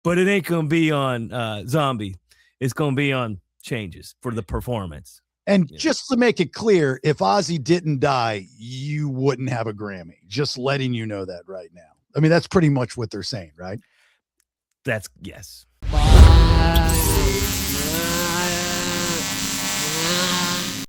but it ain't going to be on Zombie. It's going to be on Changes for the performance. And just to make it clear, if Ozzy didn't die, you wouldn't have a Grammy. Just letting you know that right now. I mean, that's pretty much what they're saying, right? That's yes.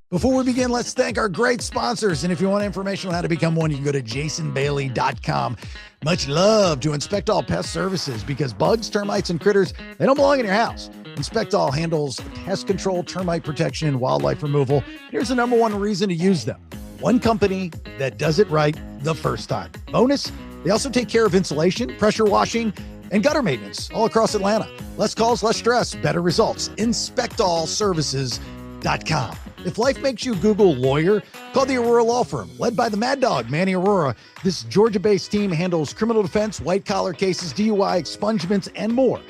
Before we begin, let's thank our great sponsors. And if you want information on how to become one, you can go to jasonbailey.com. Much love to Inspect All Pest Services, because bugs, termites, and critters, they don't belong in your house. Inspect All handles pest control, termite protection, and wildlife removal. Here's the number one reason to use them. One company that does it right the first time. Bonus, they also take care of insulation, pressure washing, and gutter maintenance all across Atlanta. Less calls, less stress, better results. InspectAllServices.com. If life makes you Google lawyer, call the Aurora Law Firm, led by the Mad Dog, Manny Aurora. This Georgia-based team handles criminal defense, white-collar cases, DUI, expungements, and more.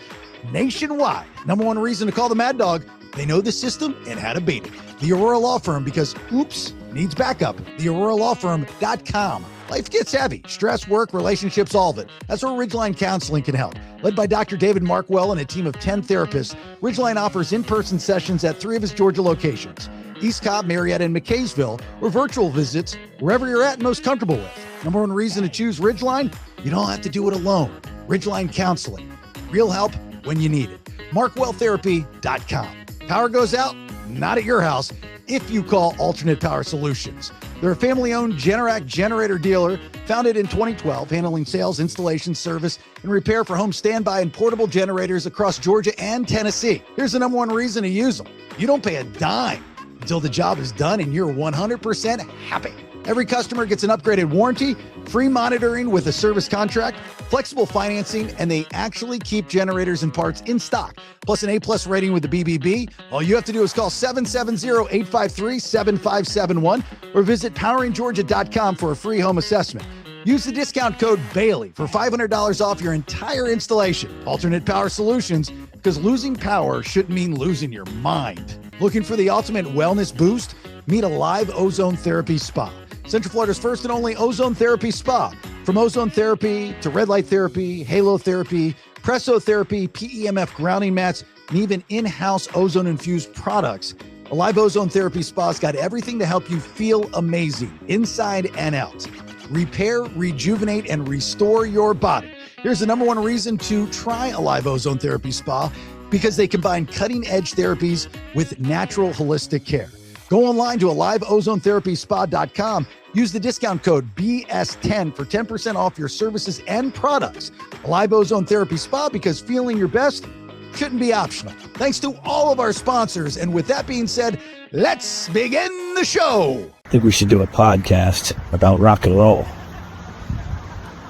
Nationwide. Number one reason to call the Mad Dog, they know the system and how to beat it. The Aurora Law Firm, because oops needs backup. TheAuroraLawFirm.com. Life gets heavy. Stress, work, relationships, all of it. That's where Ridgeline Counseling can help. Led by Dr. David Markwell and a team of 10 therapists, Ridgeline offers in-person sessions at 3 of his Georgia locations: East Cobb, Marietta, and McKaysville, or virtual visits wherever you're at and most comfortable with. Number one reason to choose Ridgeline, you don't have to do it alone. Ridgeline Counseling. Real help when you need it. MarkwellTherapy.com. Power goes out, not at your house, if you call Alternate Power Solutions. They're a family-owned Generac generator dealer, founded in 2012, handling sales, installation, service, and repair for home standby and portable generators across Georgia and Tennessee. Here's the number one reason to use them. You don't pay a dime until the job is done and you're 100% happy. Every customer gets an upgraded warranty, free monitoring with a service contract, flexible financing, and they actually keep generators and parts in stock, plus an A+ rating with the BBB. All you have to do is call 770-853-7571 or visit poweringgeorgia.com for a free home assessment. Use the discount code Bailey for $500 off your entire installation. Alternate Power Solutions, because losing power shouldn't mean losing your mind. Looking for the ultimate wellness boost? Meet Alive Ozone Therapy Spa, Central Florida's first and only ozone therapy spa. From ozone therapy to red light therapy, halo therapy, presso therapy, PEMF grounding mats, and even in-house ozone-infused products, Alive Ozone Therapy Spa's got everything to help you feel amazing, inside and out. Repair, rejuvenate, and restore your body. Here's the number one reason to try Alive Ozone Therapy Spa, because they combine cutting-edge therapies with natural holistic care. Go online to AliveOzoneTherapySpa.com. Use the discount code BS10 for 10% off your services and products. Alive Ozone Therapy Spa, because feeling your best shouldn't be optional. Thanks to all of our sponsors. And with that being said, let's begin the show. I think we should do a podcast about rock and roll.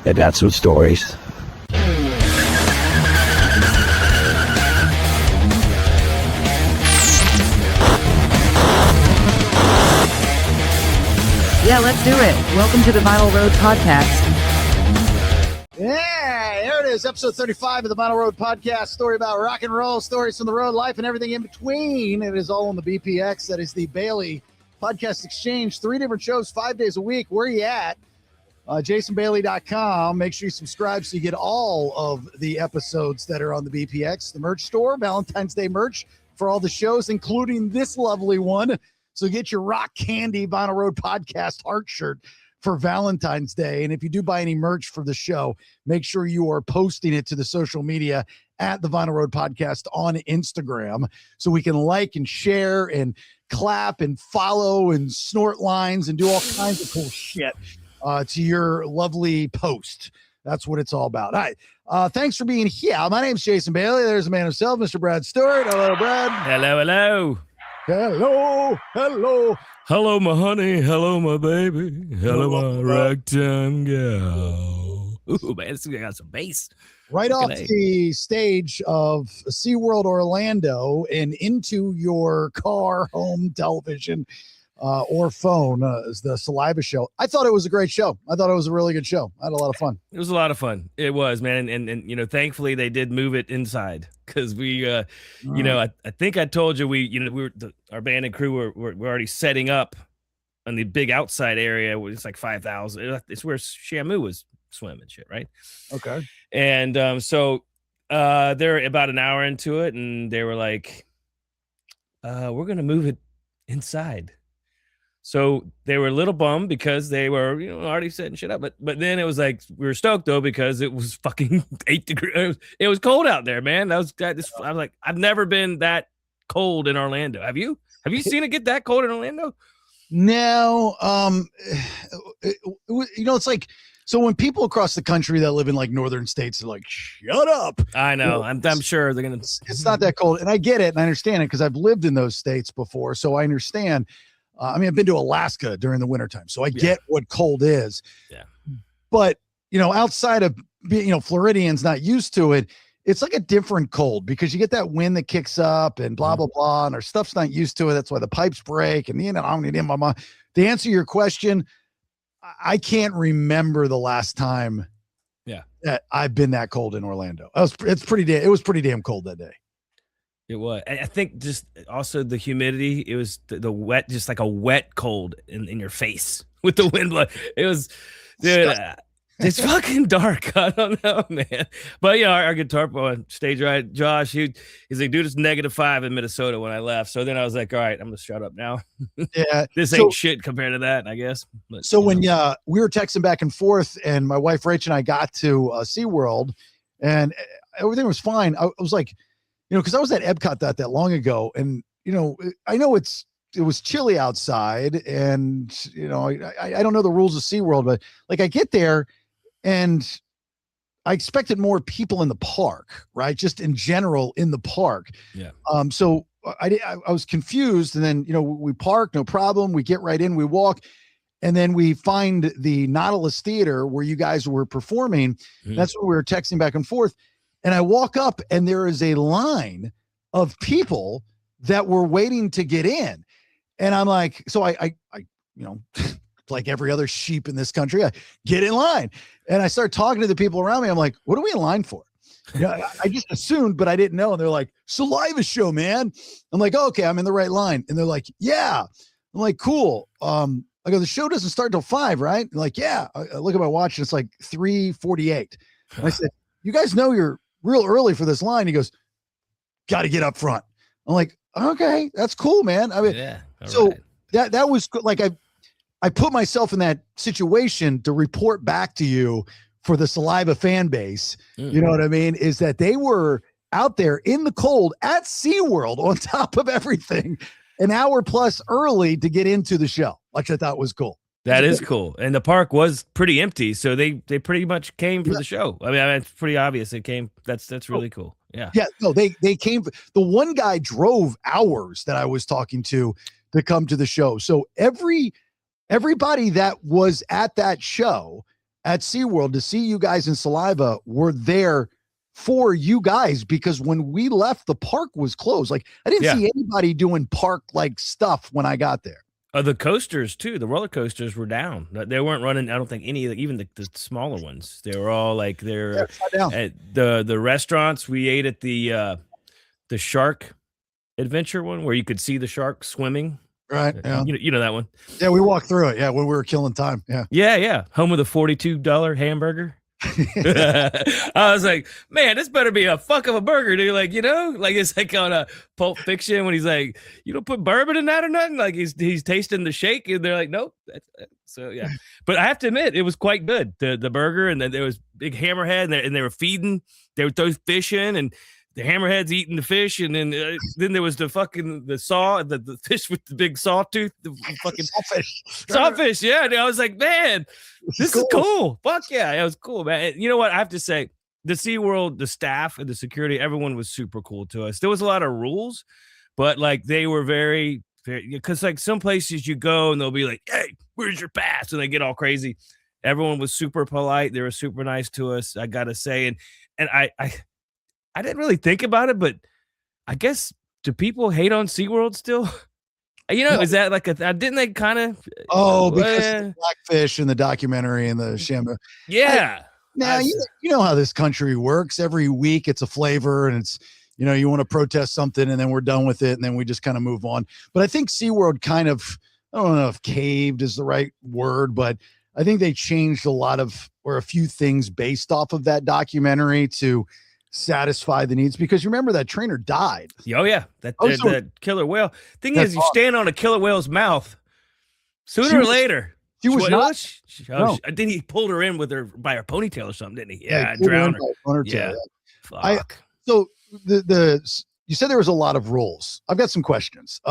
And that's some stories. Yeah, let's do it. Welcome to the Vinyl Road Podcast. Yeah, there it is. Episode 35 of the Vinyl Road Podcast. Story about rock and roll, stories from the road, life, and everything in between. It is all on the BPX. That is the Bailey Podcast Exchange. 3 different shows, 5 days a week. Where are you at? JasonBailey.com. Make sure you subscribe so you get all of the episodes that are on the BPX. The merch store, Valentine's Day merch for all the shows, including this lovely one. So get your Rock Candy Vinyl Road Podcast heart shirt for Valentine's Day. And if you do buy any merch for the show, make sure you are posting it to the social media at the Vinyl Road Podcast on Instagram so we can like and share and clap and follow and snort lines and do all kinds of cool shit to your lovely post. That's what it's all about. All right. Thanks for being here. My name's Jason Bailey. There's the man himself, Mr. Brad Stewart. Hello, Brad. Hello, hello. Hello, hello. Hello, my honey. Hello, my baby. Hello, my ragtime gal. Ooh, man, this got some bass. Right off the stage of SeaWorld Orlando and into your car, home, television, or phone is the Saliva show. I thought it was a great show. I thought it was a really good show. I had a lot of fun. It was a lot of fun. It was, man. And you know, thankfully they did move it inside because we, you know, I think I told you our band and crew were already setting up on the big outside area. It's like 5,000. It's where Shamu was swimming shit, right? Okay. And so They're about an hour into it, and they were like, we're gonna move it inside. So they were a little bummed because they were, already setting shit up. But then it was like we were stoked though because it was fucking 8 degrees. It was cold out there, man. I was like, I've never been that cold in Orlando. Have you? Have you seen it get that cold in Orlando? No. It's like, so when people across the country that live in like northern states are like, shut up. I know. I'm sure they're gonna. It's not that cold, and I get it and I understand it because I've lived in those states before, so I understand. I've been to Alaska during the wintertime, so I get what cold is. Yeah. But, outside of being, Floridians not used to it, it's like a different cold because you get that wind that kicks up and blah, blah, blah, and our stuff's not used to it. That's why the pipes break. And, to answer your question, I can't remember the last time that I've been that cold in Orlando. It was pretty damn cold that day. It was. I think just also the humidity. It was the wet, just like a wet cold in your face with the wind blow. It was, dude. It's fucking dark. I don't know, man. But our guitar player, stage right, Josh. He's like, dude, it's -5 in Minnesota when I left. So then I was like, all right, I'm gonna shut up now. Yeah, this ain't shit compared to that, I guess. But, so when we were texting back and forth, and my wife Rach and I got to SeaWorld, and everything was fine. I was like, because I was at Epcot not that long ago, and I know it was chilly outside, and I don't know the rules of SeaWorld, but like I get there. And I expected more people in the park, right? Just in general in the park. Yeah. So I was confused, and then we park, no problem. We get right in, we walk, and then we find the Nautilus Theater where you guys were performing. Mm-hmm. That's when we were texting back and forth. And I walk up, and there is a line of people that were waiting to get in, and I'm like, so I like every other sheep in this country, I get in line. And I start talking to the people around me. I'm like, what are we in line for? I just assumed, but I didn't know. And they're like, Saliva show, man. I'm like, oh, okay, I'm in the right line. And they're like, yeah. I'm like, cool. I go, the show doesn't start till 5, right? They're like, yeah. I look at my watch and it's like 3:48. I said, you guys know you're real early for this line. He goes, got to get up front. I'm like, okay, that's cool, man. I mean, that was like, I put myself in that situation to report back to you for the Saliva fan base. Mm-hmm. You know what I mean? Is that they were out there in the cold at SeaWorld on top of everything, an hour plus early to get into the show, which I thought was cool. That is cool. And the park was pretty empty. So they pretty much came for the show. I mean, it's pretty obvious they came. That's really cool. Yeah. Yeah. No, they came. The one guy drove hours that I was talking to come to the show. So everybody that was at that show at SeaWorld to see you guys in Saliva were there for you guys, because when we left, the park was closed. Like I didn't see anybody doing park like stuff when I got there. The coasters too. The roller coasters were down. They weren't running. I don't think any, even the smaller ones. They were all like they're at the restaurants. We ate at the shark adventure one where you could see the shark swimming. Right. Yeah. You know that one. Yeah, we walked through it. Yeah, when we were killing time. Yeah. Yeah. Home of the $42 hamburger. I was like, man, this better be a fuck of a burger, dude. Like, like it's like on a Pulp Fiction when he's like, you don't put bourbon in that or nothing. Like he's tasting the shake, and they're like, nope. So yeah. But I have to admit, it was quite good. The burger, and then there was big hammerhead, and they were feeding. They would throw fish in, and the hammerhead's eating the fish, and then there was the fucking the fish with the big saw tooth, the fucking sawfish. Yeah, and I was like, man, this is cool. Fuck yeah, it was cool, man. And you know what? I have to say, the SeaWorld, the staff and the security, everyone was super cool to us. There was a lot of rules, but like they were very, because like some places you go and they'll be like, hey, where's your pass? And they get all crazy. Everyone was super polite. They were super nice to us, I gotta say, and I didn't really think about it, but I guess, do people hate on SeaWorld still? Is that like didn't they kind of? Oh, because of the blackfish in the documentary and the shampoo. Yeah. Now, you know how this country works. Every week it's a flavor, and it's, you want to protest something, and then we're done with it, and then we just kind of move on. But I think SeaWorld kind of, I don't know if caved is the right word, but I think they changed a few things based off of that documentary to satisfy the needs? Because remember that trainer died. Oh yeah, that killer whale. Thing is, you stand on a killer whale's mouth. Sooner or later, she was not. Then he pulled her in with her by her ponytail or something, didn't he? Yeah, drowned her. Yeah. Fuck. So you said there was a lot of rules. I've got some questions.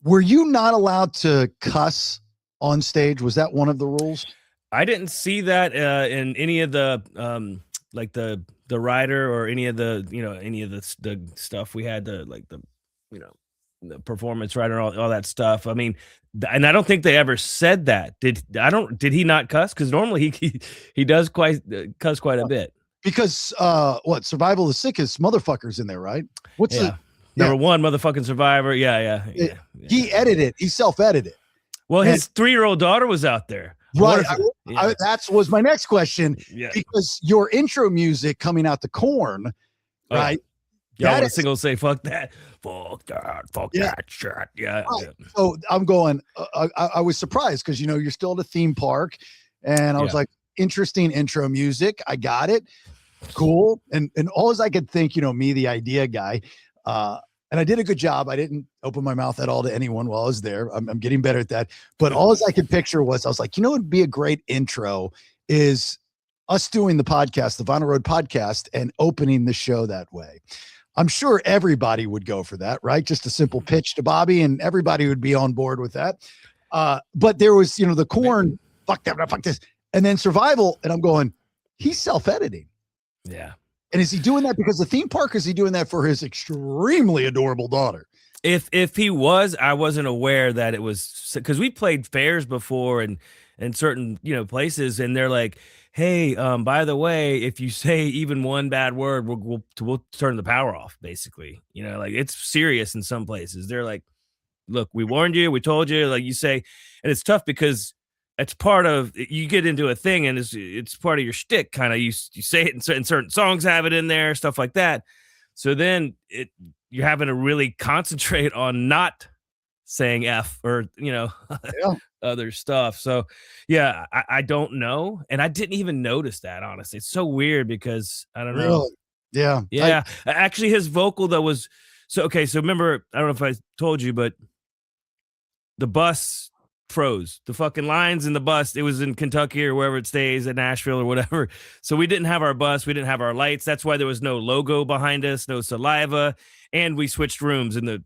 Were you not allowed to cuss on stage? Was that one of the rules? I didn't see that in any of the like the rider or any of the any of the stuff we had, the performance rider, all that stuff. I mean, and I don't think they ever said that. Did he not cuss? Because normally he does cuss quite a bit. Because Survival of the Sickest motherfuckers in there, right? Number one motherfucking Survivor. Yeah. He edited. He self-edited. Well, his 3-year-old daughter was out there. Right. That was my next question. Yeah. Because your intro music coming out the corn, right? Yeah, I want to single say fuck that. Fuck that shit. Yeah. Right. So I'm going, I was surprised because you're still at a theme park, and I was like, interesting intro music. I got it. Cool. And all as I could think, me, the idea guy, and I did a good job. I didn't open my mouth at all to anyone while I was there. I'm getting better at that. But all as I could picture was, I was like, it'd be a great intro is us doing the podcast, the Vinyl Road podcast, and opening the show that way. I'm sure everybody would go for that, right? Just a simple pitch to Bobby, and everybody would be on board with that. But there was, the corn, fuck that, fuck this. And then Survival, and I'm going, he's self-editing. Yeah. And is he doing that because of the theme park? Or is he doing that for his extremely adorable daughter? If he was, I wasn't aware that it was, because we played fairs before and certain places, and they're like, hey, by the way, if you say even one bad word, we'll turn the power off. Basically, like it's serious in some places. They're like, look, we warned you, we told you, like you say, and it's tough because it's part of, you get into a thing and it's part of your shtick, kind of. You say it, and certain songs have it in there, stuff like that. So then you're having to really concentrate on not saying F or other stuff. So yeah, I don't know, and I didn't even notice that, honestly. It's so weird because I don't know. Really? Yeah. Actually, his vocal though was so remember, I don't know if I told you, but the bus froze. The fucking lines in the bus, it was in Kentucky or wherever it stays, at Nashville or whatever. So we didn't have our bus, we didn't have our lights. That's why there was no logo behind us, no Saliva, and we switched rooms in the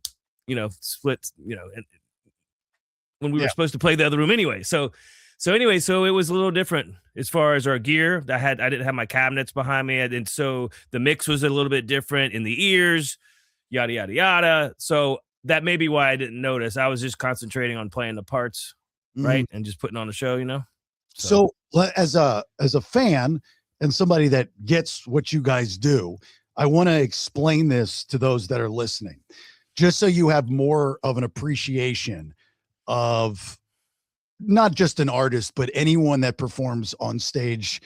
split, and when we were supposed to play the other room anyway. So it was a little different as far as our gear. I didn't have my cabinets behind me, and so the mix was a little bit different in the ears, yada yada yada. So that may be why I didn't notice. I was just concentrating on playing the parts, right, and just putting on the show, So as a fan and somebody that gets what you guys do, I want to explain this to those that are listening, just so you have more of an appreciation of not just an artist, but anyone that performs on stage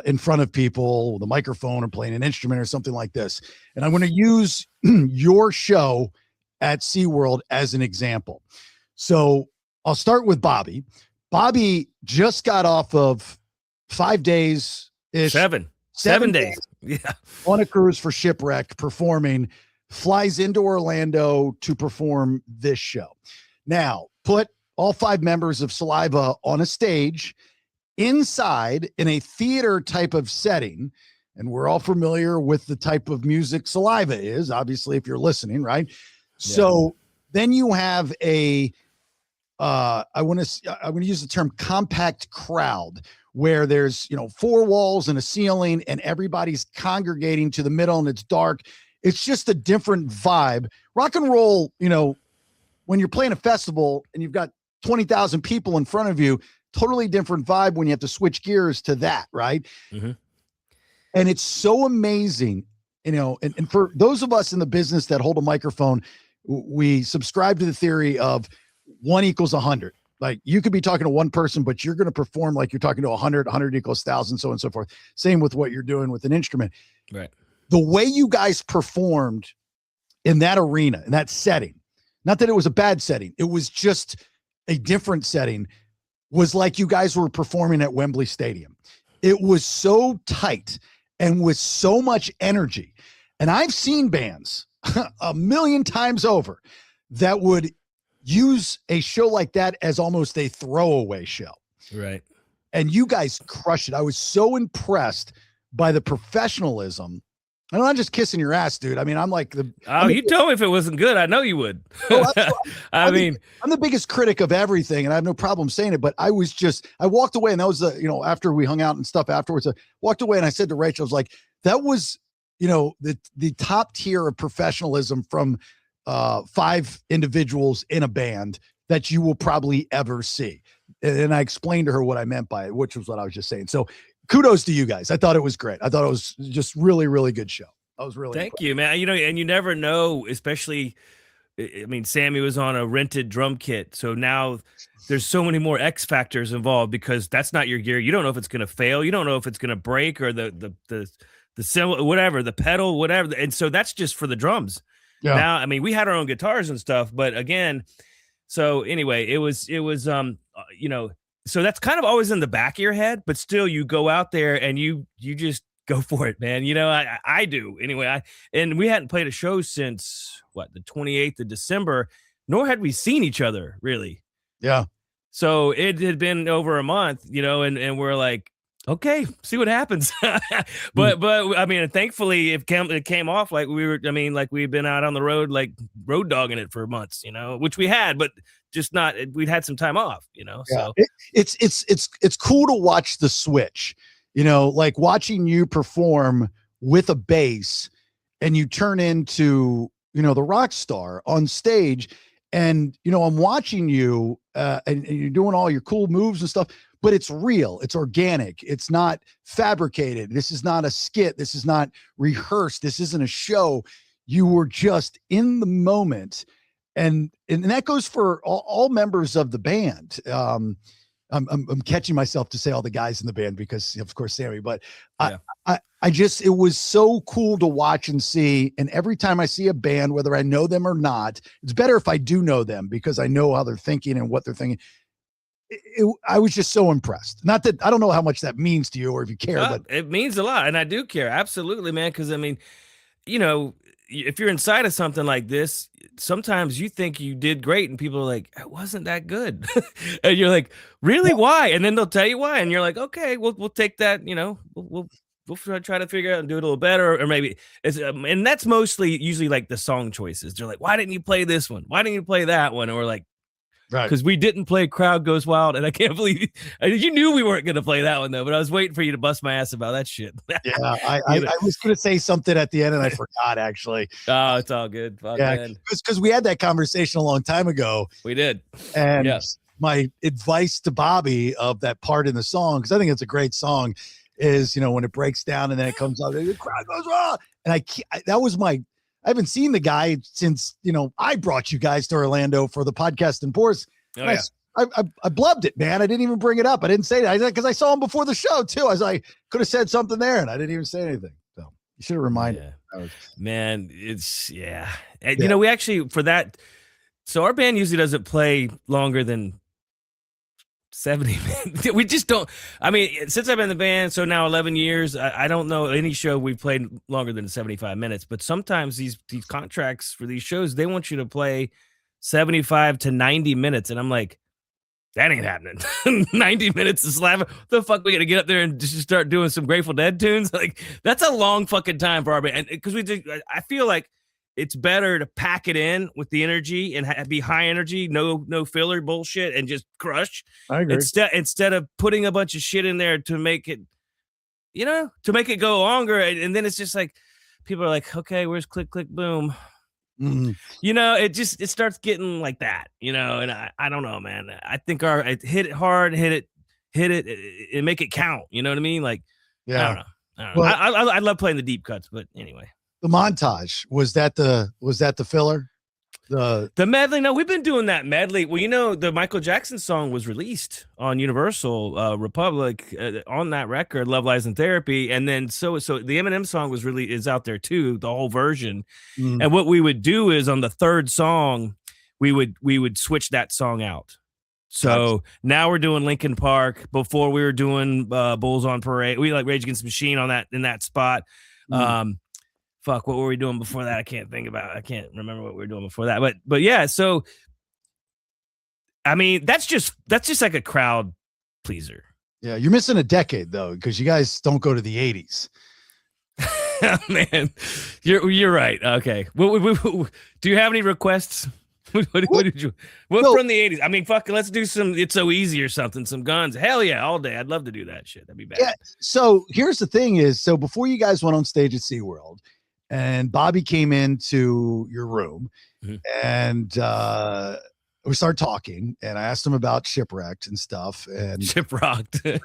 in front of people with a microphone or playing an instrument or something like this. And I'm going to use your show at SeaWorld as an example. So I'll start with Bobby. Bobby just got off of 5 days ish. 7 days. Yeah. On a cruise for Shipwreck, performing, flies into Orlando to perform this show. Now, put all 5 members of Saliva on a stage inside in a theater type of setting. And we're all familiar with the type of music Saliva is, obviously, if you're listening, right? Yeah. So then you have I want to use the term compact crowd, where there's 4 walls and a ceiling and everybody's congregating to the middle and it's dark. It's just a different vibe. Rock and roll, when you're playing a festival and you've got 20,000 people in front of you, totally different vibe when you have to switch gears to that, right? Mm-hmm. And it's so amazing, and for those of us in the business that hold a microphone, we subscribe to the theory of 1 equals 100. Like, you could be talking to one person, but you're going to perform like you're talking to 100, 100 equals 1,000, so on and so forth. Same with what you're doing with an instrument. Right. The way you guys performed in that arena, in that setting, not that it was a bad setting, it was just a different setting, was like you guys were performing at Wembley Stadium. It was so tight. and with so much energy. And I've seen bands a million times over that would use a show like that as almost a throwaway show. Right. And you guys crushed it. I was so impressed by the professionalism. I'm not just kissing your ass, dude. I mean, I'm like you told me if it wasn't good, I know you would. I mean, I'm the biggest critic of everything, and I have no problem saying it. But I walked away, and that was after we hung out and stuff afterwards. I walked away, and I said to Rachel, I was like, that was, the top tier of professionalism from 5 individuals in a band that you will probably ever see. And I explained to her what I meant by it, which was what I was just saying. So kudos to you guys. I thought it was great. I thought it was just really, really good show. I was really Thank you, man. And you never know, especially, I mean, Sammy was on a rented drum kit. So now there's so many more X factors involved because that's not your gear. You don't know if it's going to fail. You don't know if it's going to break or the cymbal, whatever, the pedal, whatever. And so that's just for the drums. Yeah. Now, I mean, we had our own guitars and stuff, but again, so anyway, it was, so that's kind of always in the back of your head, but still you go out there and you just go for it, man. I do anyway. And we hadn't played a show since the 28th of December, nor had we seen each other really. Yeah. So it had been over a month, and we're like, okay, see what happens. but I mean, thankfully it came off like we'd been out on the road, like road dogging it for months, which we had, but just not, we'd had some time off, Yeah. So it's cool to watch the switch, like watching you perform with a bass and you turn into, the rock star on stage. And, I'm watching you and you're doing all your cool moves and stuff, but it's real. It's organic. It's not fabricated. This is not a skit. This is not rehearsed. This isn't a show. You were just in the moment. And that goes for all members of the band. I'm catching myself to say all the guys in the band because of course, Sammy, but yeah. It was so cool to watch and see. And every time I see a band, whether I know them or not, it's better if I do know them because I know how they're thinking and what they're thinking. I was just so impressed. Not that I don't know how much that means to you or if you care, but it means a lot. And I do care. Absolutely, man. Cause I mean, if you're inside of something like this, sometimes you think you did great and people are like, it wasn't that good. And you're like, really? Why? And then they'll tell you why. And you're like, okay, we'll take that, we'll try to figure out and do it a little better. Or maybe it's, and that's usually like the song choices. They're like, why didn't you play this one? Why didn't you play that one? Or like, right. Because we didn't play Crowd Goes Wild. And I can't believe you knew we weren't going to play that one, though. But I was waiting for you to bust my ass about that shit. Yeah, I was going to say something at the end and I forgot, actually. Oh, it's all good. Yeah, because we had that conversation a long time ago. We did. And yes. My advice to Bobby of that part in the song, because I think it's a great song, is, when it breaks down and then it comes out, the crowd goes wild. And I haven't seen the guy since, I brought you guys to Orlando for the podcast in Boris. Oh, yeah. I blubbed it, man. I didn't even bring it up. I didn't say that because I saw him before the show too. I was like, could have said something there and I didn't even say anything. So you should have reminded me. Man, it's yeah. And, we actually, for that, so our band usually doesn't play longer than 70 minutes. We just don't. I mean, since I've been in the band, so now 11 years, I don't know any show we've played longer than 75 minutes. But sometimes these contracts for these shows, they want you to play 75 to 90 minutes. And I'm like, that ain't happening. 90 minutes of Saliva. What the fuck we got to get up there and just start doing some Grateful Dead tunes? Like, that's a long fucking time for our band. And because I feel like it's better to pack it in with the energy and be high energy, no filler bullshit, and just crush. I agree. Instead of putting a bunch of shit in there to make it, to make it go longer. And then it's just like, people are like, okay, where's click, click, boom? Mm-hmm. It starts getting like that, and I don't know, man. I think I hit it hard, hit it and make it count. You know what I mean? Like, yeah. I don't know. Well, I love playing the deep cuts, but anyway. The montage, was that the filler? The medley? No, we've been doing that medley. Well, the Michael Jackson song was released on Universal Republic on that record, Love Lies and Therapy, and then so the Eminem song is out there too, the whole version. Mm. And what we would do is on the third song, we would switch that song out. So now we're doing Linkin Park. Before we were doing Bulls on Parade. We like Rage Against the Machine on that in that spot. Fuck, what were we doing before that? I can't remember what we were doing before that. But yeah, so I mean, that's just like a crowd pleaser. Yeah, you're missing a decade though, because you guys don't go to the 80s. Man, you're right. Okay. Do you have any requests? What from the 80s? I mean, fuck, let's do some It's So Easy or something, some Guns. Hell yeah, all day. I'd love to do that shit. That'd be bad. Yeah. So here's the thing is, so before you guys went on stage at SeaWorld and Bobby came into your room and we started talking and I asked him about Shipwrecked and stuff and Shipwrecked. Yeah.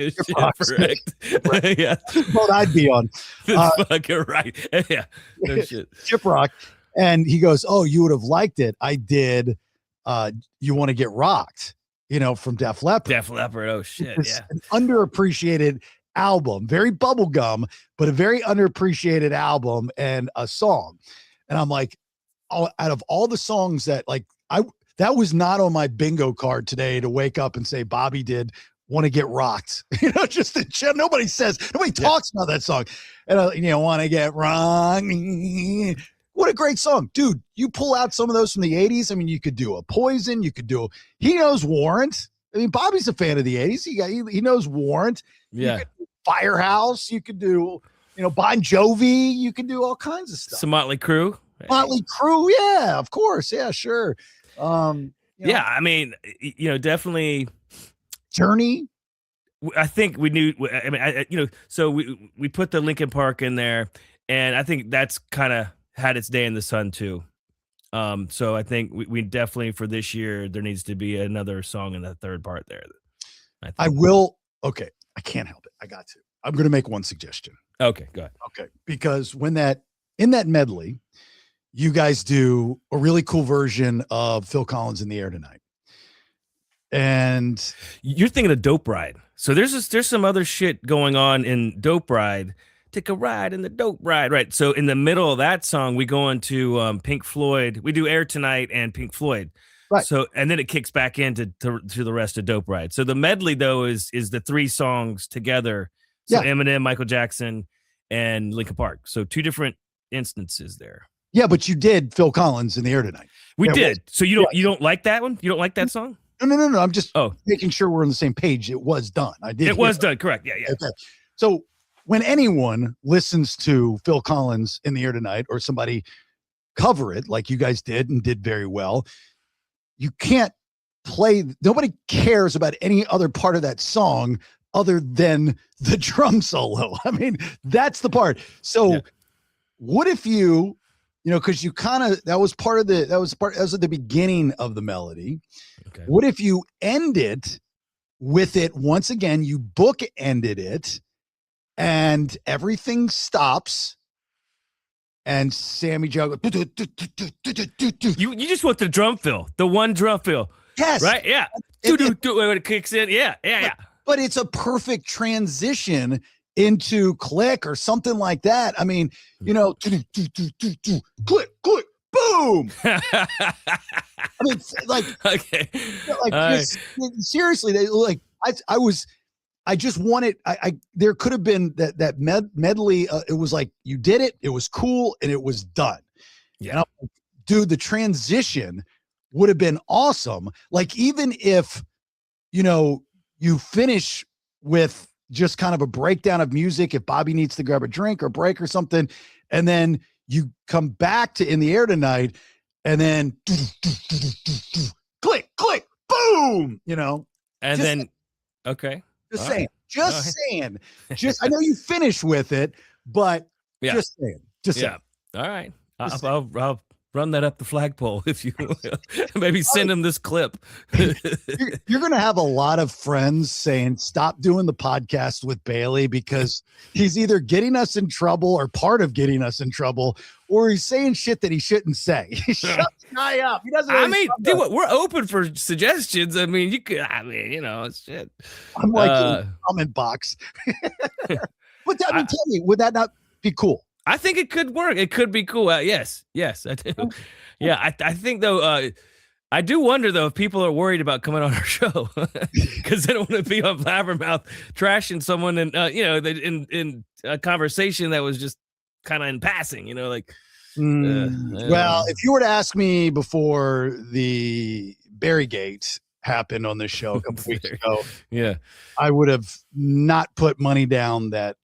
What I'd be on. Fucking right. Yeah. No shit. Shipwrecked. And he goes, oh, you would have liked it. I did. You Want to Get Rocked, from Def Leppard. Def Leppard. Oh shit. It's yeah. An underappreciated album, very bubblegum, but a very underappreciated album and a song. And I'm like, oh, out of all the songs that that was not on my bingo card today to wake up and say Bobby did Want to Get Rocked. Just nobody talks about that song. And Want to Get Rocked. What a great song, dude. You pull out some of those from the 80s. I mean, you could do a Poison, He Knows Warrant. I mean, Bobby's a fan of the 80s. He knows Warrant. Yeah. You could do Firehouse. You could do, Bon Jovi. You can do all kinds of stuff. Some Motley Crue. Motley Crue, yeah, of course. Yeah, sure. Yeah, I mean, definitely Journey. I think we knew. I mean, so we put the Linkin Park in there, and I think that's kind of had its day in the sun too. So I think we definitely for this year there needs to be another song in that third part there. I will. Okay, I can't help it. I got to. I'm going to make one suggestion. Okay, go ahead. Okay, because in that medley, you guys do a really cool version of Phil Collins In the Air Tonight. And you're thinking of Dope Ride. So there's some other shit going on in Dope Ride. Take a ride in the Dope Ride. Right. So in the middle of that song, we go into Pink Floyd. We do Air Tonight and Pink Floyd. Right. So, and then it kicks back into to the rest of Dope Ride. So the medley though is the three songs together. So Eminem, Michael Jackson, and Linkin Park. So two different instances there. Yeah, but you did Phil Collins In the Air Tonight. We did. So you don't like that one? You don't like that song? No. I'm just making sure we're on the same page. It was done. I did. It was done. Correct. Yeah. Okay. So when anyone listens to Phil Collins In the Air Tonight or somebody cover it like you guys did and did very well, you can't play. Nobody cares about any other part of that song other than the drum solo. I mean, that's the part. So what if you because you that was at the beginning of the melody. Okay. What if you end it with it once again? You bookended it, and everything stops, and Sammy Joe. You just want the drum fill, the one drum fill. Yes. Right. Yeah. When it kicks in. Yeah. But it's a perfect transition into Click or something like that. I mean, click, boom. I mean, okay. Seriously, I just wanted, there could have been that medley. It was like, you did it. It was cool. And it was done. Yeah. Dude, the transition would have been awesome. Like, even if, you finish with just kind of a breakdown of music, if Bobby needs to grab a drink or break or something, and then you come back to In the Air Tonight, and then click, boom, and then, okay. Just saying, I know you finish with it, but just saying. All right. I'll run that up the flagpole if you will. Maybe send him this clip. You're going to have a lot of friends saying, stop doing the podcast with Bailey because he's either getting us in trouble or part of getting us in trouble, or he's saying shit that he shouldn't say. Shut the guy up. He doesn't. Dude, we're open for suggestions. I mean, it's shit. I'm like in the comment box. But tell me, would that not be cool? I think it could work. It could be cool. Yes, I do. Yeah, I think though, I do wonder though if people are worried about coming on our show because they don't want to be on Blabbermouth trashing someone and in a conversation that was just kind of in passing, like. Well, if you were to ask me before the Barrygate happened on this show a couple weeks ago, yeah, I would have not put money down that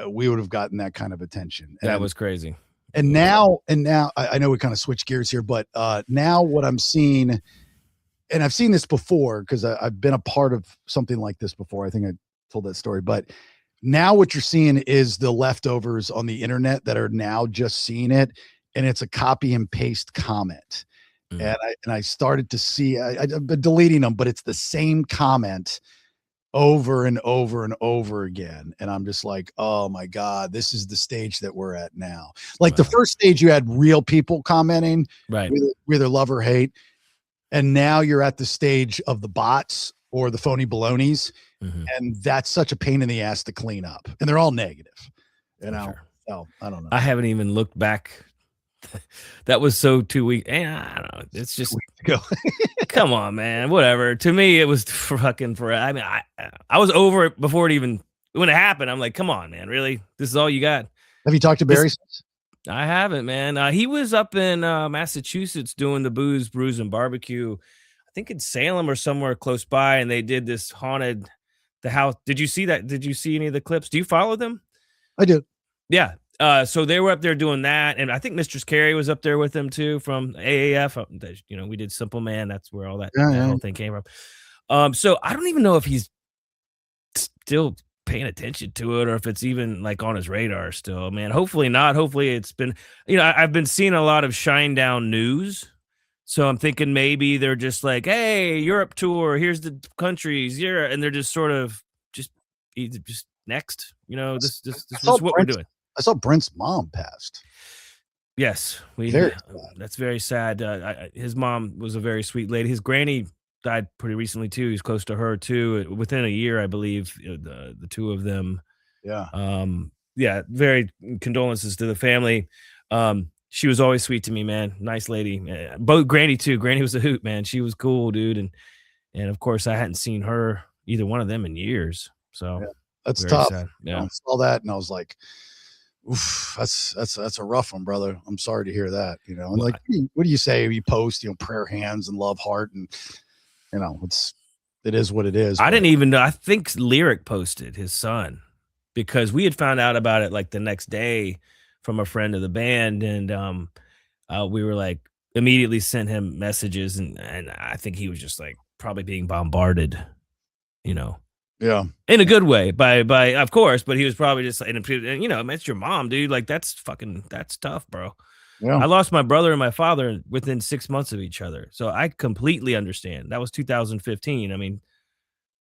we would have gotten that kind of attention. That was crazy. And now I know we kind of switch gears here, but now what I'm seeing, and I've seen this before because I've been a part of something like this before. I think I told that story, but now what you're seeing is the leftovers on the internet that are now just seeing it, and it's a copy and paste comment. And I started to see, I've been deleting them, but it's the same comment over and over and over again. And I'm just like, oh my God, this is the stage that we're at now. Like the first stage, you had real people commenting, right, whether love or hate. And now you're at the stage of the bots or the phony balonies. And that's such a pain in the ass to clean up. And they're all negative, Sure. So I don't know. I haven't even looked back. That was so 2 weeks. I don't know. It's just come on, man. Whatever. To me, it was fucking forever. I mean, I was over it before when it happened. I'm like, come on, man. Really? This is all you got? Have you talked to Barry since? I haven't, man. He was up in Massachusetts doing the Booze, Brews, and Barbecue. I think in Salem or somewhere close by, and they did this haunted the house. Did you see that? Did you see any of the clips? Do you follow them? I do. Yeah. So they were up there doing that, and I think Mistress Carrie was up there with them too from AAF. We did Simple Man. That's where all that whole thing came from. So I don't even know if he's still paying attention to it or if it's even like on his radar still, man. Hopefully not. Hopefully it's been, I've been seeing a lot of Shinedown news. So I'm thinking maybe they're just like, hey, Europe tour, here's the countries, and they're just sort of just next, this is what we're doing. I saw Brent's mom passed. Yes, that's very sad. His mom was a very sweet lady. His granny died pretty recently too. He's close to her too. Within a year, I believe, the two of them. Yeah. Very condolences to the family. She was always sweet to me, man. Nice lady. Both Granny too. Granny was a hoot, man. She was cool, dude. And of course, I hadn't seen her, either one of them, in years. So that's tough. Sad. Yeah, I saw that and I was like, oof, that's a rough one, brother. I'm sorry to hear that. And what do you say? You post, prayer hands and love heart, and it is what it is. I didn't even know. I think Lyric posted, his son, because we had found out about it like the next day from a friend of the band, and we were like immediately sent him messages, and I think he was just like probably being bombarded, Yeah, in a good way by of course, but he was probably just and it's your mom, dude. Like that's tough, bro. Yeah. I lost my brother and my father within 6 months of each other, so I completely understand. That was 2015. I mean,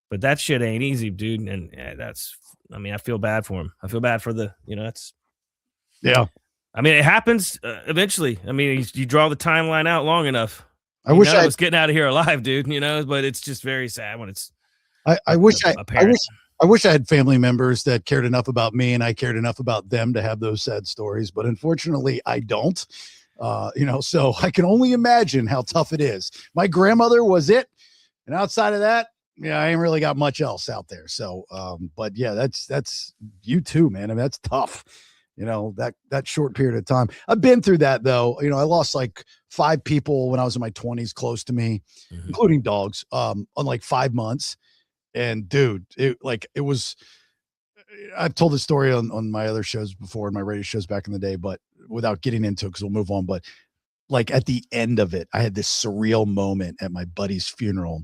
but that shit ain't easy, dude. And I feel bad for him. I feel bad for that's. Yeah. I mean, it happens eventually. I mean, you draw the timeline out long enough. I wish I was getting out of here alive, dude, but it's just very sad when it's. I wish I had family members that cared enough about me and I cared enough about them to have those sad stories, but unfortunately I don't, so I can only imagine how tough it is. My grandmother was it. And outside of that, I ain't really got much else out there. So, but yeah, that's you too, man. I mean, that's tough. That short period of time. I've been through that though. I lost like 5 people when I was in my 20s close to me, including dogs, on like 5 months. And dude, I've told this story on my other shows before, in my radio shows back in the day, but without getting into it, cause we'll move on. But like at the end of it, I had this surreal moment at my buddy's funeral,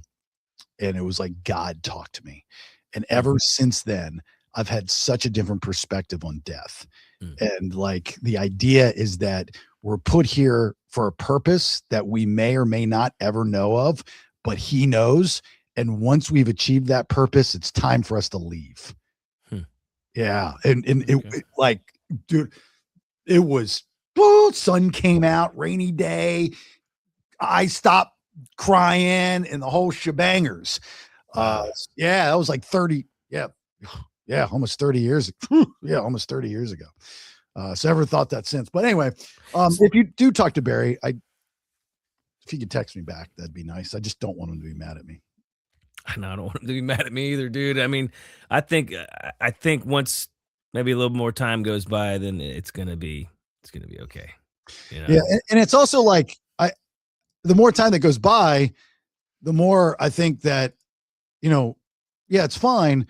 and it was like God talked to me. And ever since then, I've had such a different perspective on death. And like the idea is that we're put here for a purpose that we may or may not ever know of, but he knows. And once we've achieved that purpose, it's time for us to leave. Yeah. And it like, dude, it was, sun came out, rainy day. I stopped crying and the whole shebangers. That was like 30. Yeah, almost 30 years. Almost 30 years ago. So I never thought that since. But anyway, if you do talk to Barry, If you could text me back, that'd be nice. I just don't want him to be mad at me. I know I don't want him to be mad at me either, dude. I mean, I think once maybe a little more time goes by, then it's gonna be okay. You know? Yeah, and it's also like the more time that goes by, the more I think that, yeah, it's fine,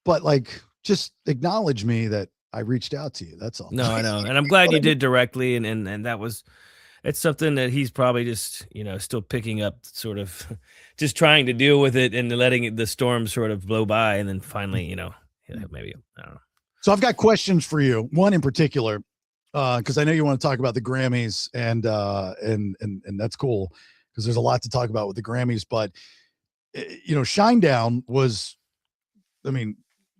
but like just acknowledge me that I reached out to you. That's all. No, I know, and I'm glad you did directly, and that was. It's something that he's probably just, still picking up, sort of just trying to deal with it and letting the storm sort of blow by. And then finally, maybe, I don't know. So I've got questions for you. One in particular, because I know you want to talk about the Grammys and that's cool because there's a lot to talk about with the Grammys. But, Shinedown was, I mean,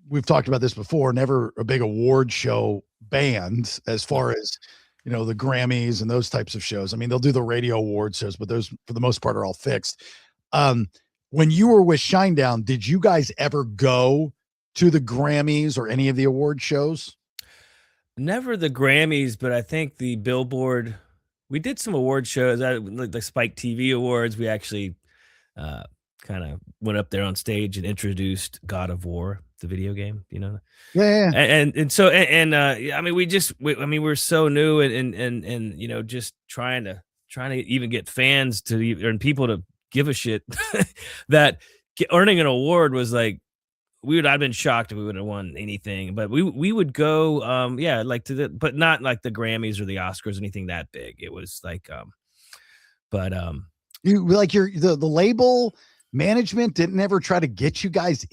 we've talked about this before, never a big award show band as far as, the Grammys and those types of shows. I mean, they'll do the radio award shows, but those for the most part are all fixed. When you were with Shinedown, did you guys ever go to the Grammys or any of the award shows? Never the Grammys, but I think the Billboard, we did some award shows, like the Spike TV Awards. We actually kind of went up there on stage and introduced God of War, the video game, Yeah. And so I mean, we're so new and just trying to even get fans and people to give a shit that earning an award was like, I'd been shocked if we would have won anything, but we would go, like but not like the Grammys or the Oscars, anything that big. It was like, you like the label management didn't ever try to get you guys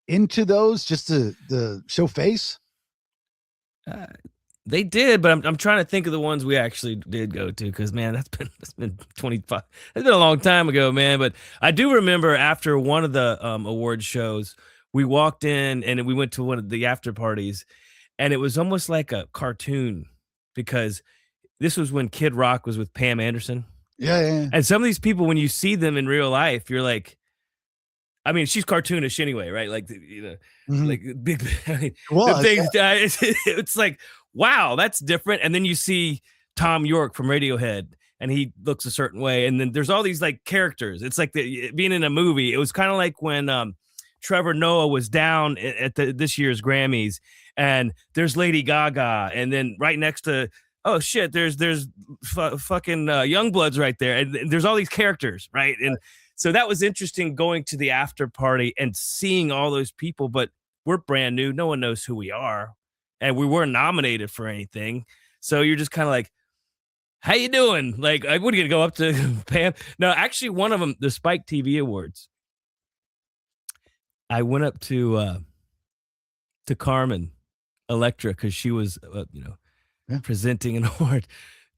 into those just to show face? They did, but I'm trying to think of the ones we actually did go to, because man, that's been 25. That's been a long time ago, man. But I do remember after one of the award shows, we walked in and we went to one of the after parties, and it was almost like a cartoon because this was when Kid Rock was with Pam Anderson. Yeah. And some of these people, when you see them in real life, you're like, I mean, she's cartoonish anyway, right? Like, like big, the things. It's like, wow, that's different. And then you see Tom York from Radiohead, and he looks a certain way. And then there's all these like characters. It's like being in a movie. It was kind of like when Trevor Noah was down at this year's Grammys, and there's Lady Gaga, and then right next to, oh shit, there's fucking Youngbloods right there, and there's all these characters, right? And so that was interesting going to the after party and seeing all those people, but we're brand new. No one knows who we are, and we weren't nominated for anything. So you're just kind of like, how you doing? Like, I wouldn't gonna go up to Pam. No, actually, one of them, the Spike TV Awards, I went up to Carmen Electra because she was, presenting an award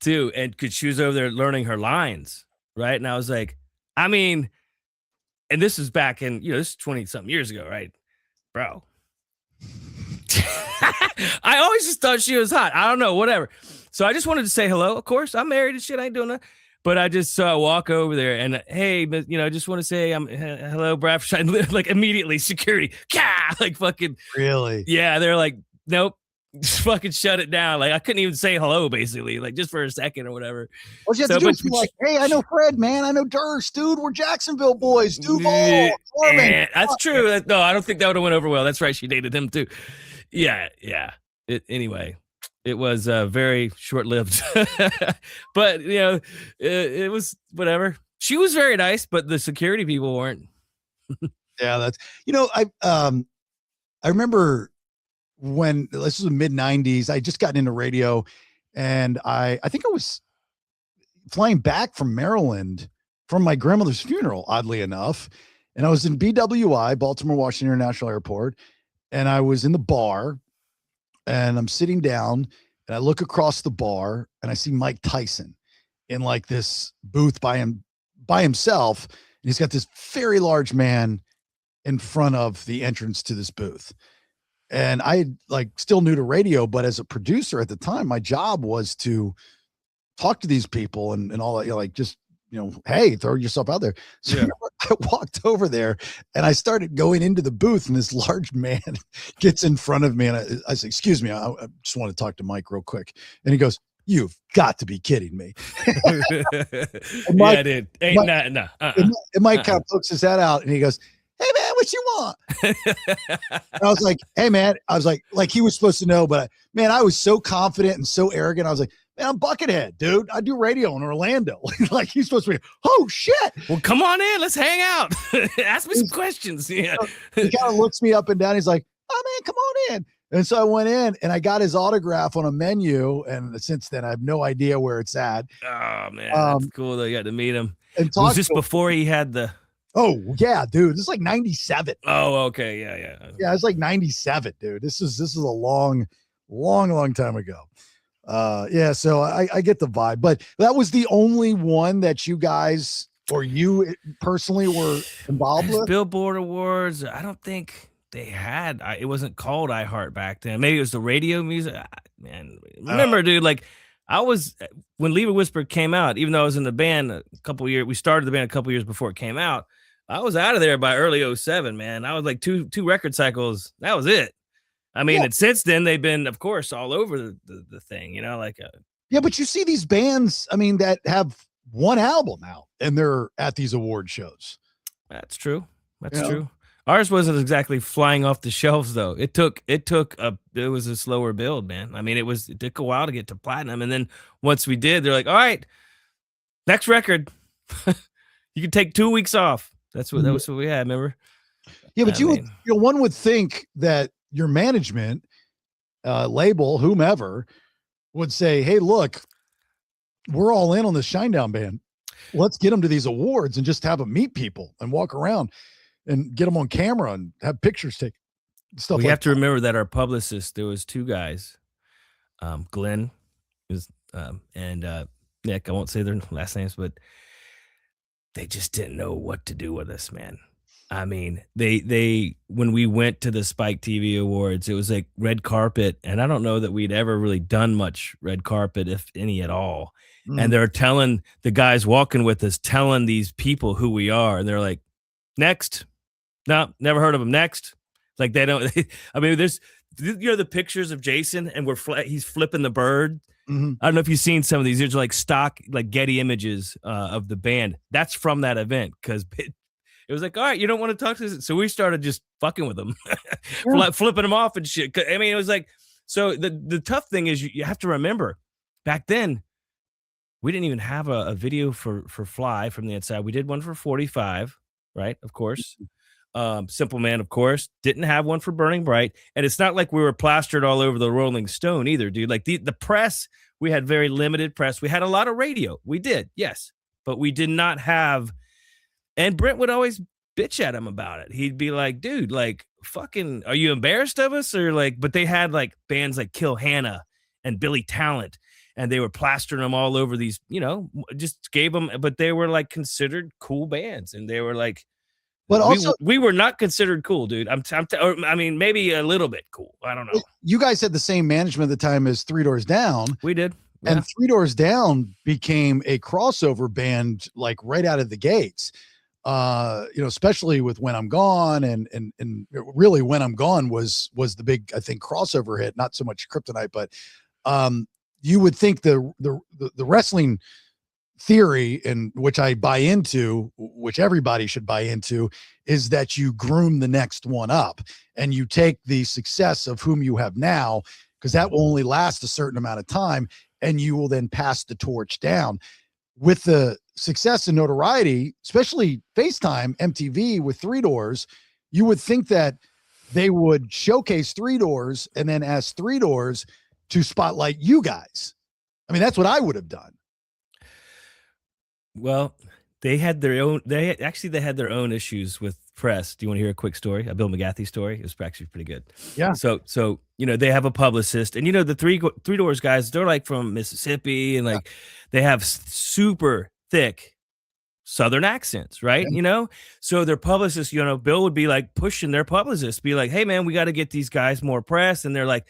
too, and because she was over there learning her lines, right? And I was like, I mean, and this is back in, this is 20-something years ago, right? Bro. I always just thought she was hot. I don't know, whatever. So I just wanted to say hello. Of course, I'm married and shit. I ain't doing that. But I just walk over there and, hey, I just want to say hello, Brad. Like immediately security, like fucking. Really? Yeah, they're like, nope. Just fucking shut it down. Like I couldn't even say hello, basically, like just for a second or whatever. What you have to do is be like, hey, I know Fred, man. I know Durst, dude. We're Jacksonville boys. Duval, Foreman. That's true. No, I don't think that would have went over well. That's right. She dated him too. Yeah. Anyway, it was very short-lived, but it was whatever. She was very nice, but the security people weren't. Yeah, that's I remember when this was the mid 90s, I just gotten into radio, and I think I was flying back from Maryland from my grandmother's funeral, oddly enough. And I was in BWI, Baltimore Washington International Airport. And I was in the bar, and I'm sitting down, and I look across the bar, and I see Mike Tyson in like this booth by himself. And he's got this very large man in front of the entrance to this booth. And I still new to radio, but as a producer at the time, my job was to talk to these people and all that, hey, throw yourself out there. So yeah. I walked over there and I started going into the booth, and this large man gets in front of me, and I said, excuse me, I just want to talk to Mike real quick. And he goes, You've got to be kidding me. Yeah, dude. Ain't nothing. No. And Mike kind of pokes his head out and he goes, "Hey man, what you want?" And I was like, "Hey man," I was like he was supposed to know, but man, I was so confident and so arrogant. I was like, "Man, I'm Buckethead, dude. I do radio in Orlando." Like he's supposed to be, "Oh shit." Well, come on in. Let's hang out. Ask me some questions. Yeah. He kind of looks me up and down. He's like, "Oh man, come on in." And so I went in and I got his autograph on a menu. And since then, I have no idea where it's at. Oh man, that's cool though. You got to meet him. And was this before he had the? Oh yeah, dude. This is like 97. Oh, okay. Yeah. Yeah, it's like 97, dude. This is a long time ago. Yeah, so I get the vibe, but that was the only one that you guys or you personally were involved with. Billboard Awards. I don't think they had. It wasn't called iHeart back then. Maybe it was the radio music. Man, remember, dude? Like I was when Leave a Whisper came out. Even though I was in the band a couple years, we started the band a couple years before it came out. I was out of there by early 07, man. I was like two record cycles. That was it. I mean, and since then they've been, of course, all over the thing, you know, like yeah, but you see these bands, I mean, that have one album out and they're at these award shows. That's true. That's true. Ours wasn't exactly flying off the shelves though. It was a slower build, man. I mean, it took a while to get to platinum. And then once we did, they're like, all right, next record, you can take 2 weeks off. That was what we had. Remember? Yeah. But one would think that your management, label, whomever would say, "Hey, look, we're all in on the Shinedown band. Let's get them to these awards and just have them meet people and walk around and get them on camera and have pictures taken." Stuff. We have to remember that our publicist, there was two guys, Glenn and Nick. I won't say their last names, but they just didn't know what to do with us, man. I mean, they when we went to the Spike TV Awards, it was like red carpet, and I don't know that we'd ever really done much red carpet, if any at all. And they're telling the guys walking with us, telling these people who we are, and they're like, "Next, no, never heard of them." Next, like they don't. I mean, there's the pictures of Jason, and he's flipping the bird. I don't know if you've seen some of these. There's like stock, like Getty images of the band. That's from that event because. It was like, all right, you don't want to talk to us. So we started just fucking with them, flipping them off and shit. I mean, it was like, so the tough thing is you have to remember back then, we didn't even have a video for Fly from the Inside. We did one for 45, right? Of course. Simple Man, of course, didn't have one for Burning Bright. And it's not like we were plastered all over the Rolling Stone either, dude. Like the press, we had very limited press. We had a lot of radio. We did, yes. But we did not have. And Brent would always bitch at him about it. He'd be like, "Dude, like, fucking, are you embarrassed of us?" Or like, but they had like bands like Kill Hannah and Billy Talent, and they were plastering them all over these, you know, just gave them, but they were like considered cool bands. And they were like, but also we were not considered cool, dude. I mean, maybe a little bit cool. I don't know. You guys had the same management at the time as Three Doors Down. We did. Yeah. And Three Doors Down became a crossover band, like right out of the gates. You know, especially with When I'm Gone and really When I'm Gone was the big, I think, crossover hit, not so much Kryptonite, but you would think the wrestling theory, and which I buy into, which everybody should buy into, is that you groom the next one up and you take the success of whom you have now, because that will only last a certain amount of time, and you will then pass the torch down. With the success and notoriety, especially FaceTime, MTV with Three Doors, you would think that they would showcase Three Doors and then ask Three Doors to spotlight you guys. I mean, that's what I would have done. Well, they had their own. They had their own issues with press. Do you want to hear a quick story? A Bill McGathy story? It was actually pretty good. Yeah. So you know, they have a publicist, and you know the Three Doors guys, they're like from Mississippi, and like they have super thick Southern accents, right? You know, so their publicist, you know, Bill would be like pushing their publicist, be like, "Hey man, we got to get these guys more press," and they're like,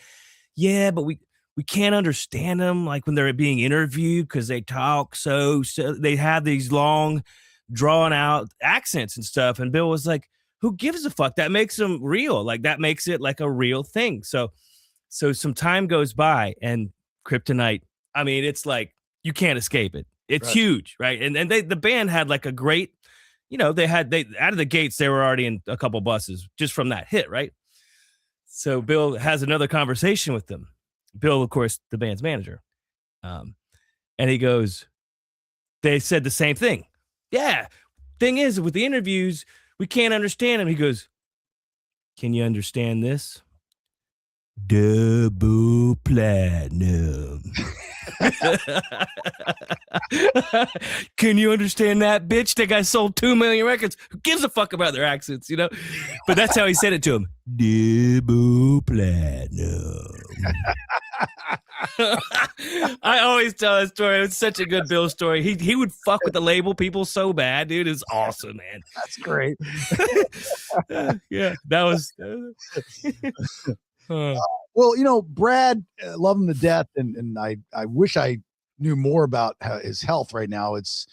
"Yeah, but we can't understand them like when they're being interviewed because they talk so they have these long drawn out accents and stuff." And Bill was like, "Who gives a fuck? That makes them real. Like that makes it like a real thing." So some time goes by and Kryptonite I mean, it's like you can't escape it. It's huge, right? And the band had like a great, they out of the gates, they were already in a couple buses just from that hit, right? So Bill has another conversation with them. Bill, of course, the band's manager. And he goes, they said the same thing. Yeah. Thing is, with the interviews, we can't understand him. He goes, can you understand this? Double platinum. Can you understand that, bitch? That guy sold 2 million records. Who gives a fuck about their accents, But that's how he said it to him. Double platinum. I always tell that story. It's such a good Bill story. He would fuck with the label people so bad, dude. It's awesome, man. That's great. Yeah, that was. Well, Brad, love him to death, and I wish I knew more about his health right now. It's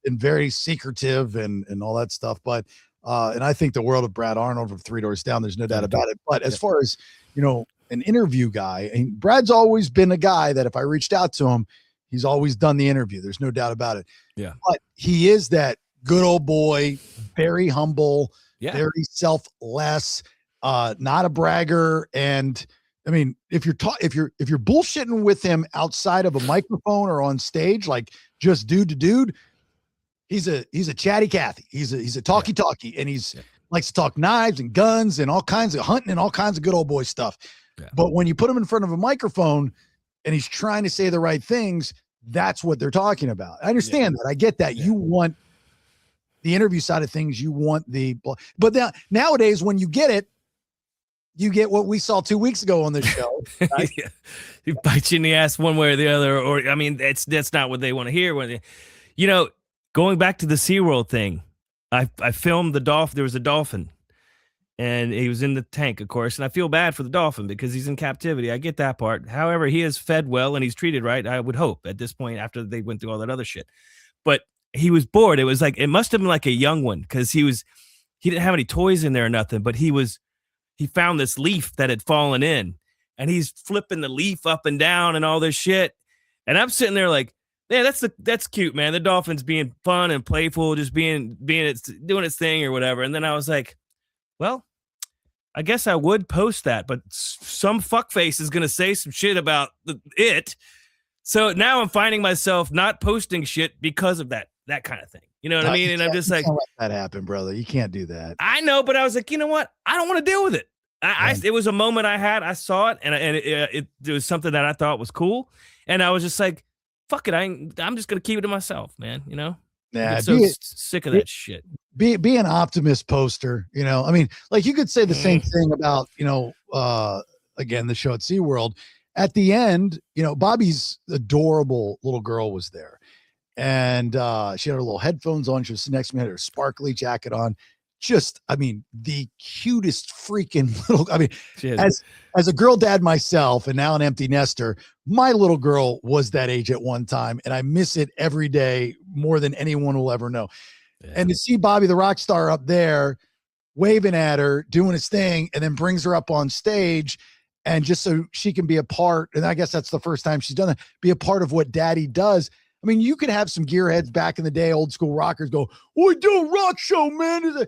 been very secretive and all that stuff. But and I think the world of Brad Arnold from Three Doors Down. There's no doubt about it. But as far as an interview guy, and Brad's always been a guy that if I reached out to him, he's always done the interview. There's no doubt about it. Yeah. But he is that good old boy, very humble, very selfless, not a bragger. And I mean, if you're bullshitting with him outside of a microphone or on stage, like just dude to dude, he's a chatty Cathy. He's a talky, and he's likes to talk knives and guns and all kinds of hunting and all kinds of good old boy stuff. Yeah. But when you put him in front of a microphone and he's trying to say the right things, that's what they're talking about. I understand that. I get that. You want the interview side of things. You want but nowadays when you get it, you get what we saw 2 weeks ago on the show. Right? He bites you in the ass one way or the other. Or, I mean, that's not what they want to hear. Going back to the SeaWorld thing, I filmed the dolphin. There was a dolphin. And he was in the tank, of course. And I feel bad for the dolphin because he's in captivity. I get that part. However, he is fed well and he's treated right, I would hope, at this point after they went through all that other shit. But he was bored. It was like, it must have been like a young one because he didn't have any toys in there or nothing. But he found this leaf that had fallen in and he's flipping the leaf up and down and all this shit. And I'm sitting there like, yeah, that's cute, man. The dolphin's being fun and playful, just doing its thing or whatever. And then I was like, well, I guess I would post that, but some fuckface is going to say some shit about it. So now I'm finding myself not posting shit because of that kind of thing. You know what I mean? And I'm just like, let that happen, brother. You can't do that. I know, but I was like, you know what? I don't want to deal with it. It was a moment I had. I saw it, and it was something that I thought was cool, and I was just like, fuck it. I'm just going to keep it to myself, man. Yeah, I'm so sick of that shit. Be an optimist poster, I mean, like you could say the same thing about, again, the show at SeaWorld. At the end, Bobby's adorable little girl was there. And she had her little headphones on. She was next to me, had her sparkly jacket on. Just, I mean, the cutest freaking little, I mean, as a girl dad myself and now an empty nester, my little girl was that age at one time. And I miss it every day more than anyone will ever know. Yeah. And to see Bobby the rock star up there waving at her, doing his thing, and then brings her up on stage and just so she can be a part. And I guess that's the first time she's done that, be a part of what daddy does. I mean, you could have some gearheads back in the day, old school rockers go, "We do a rock show, man."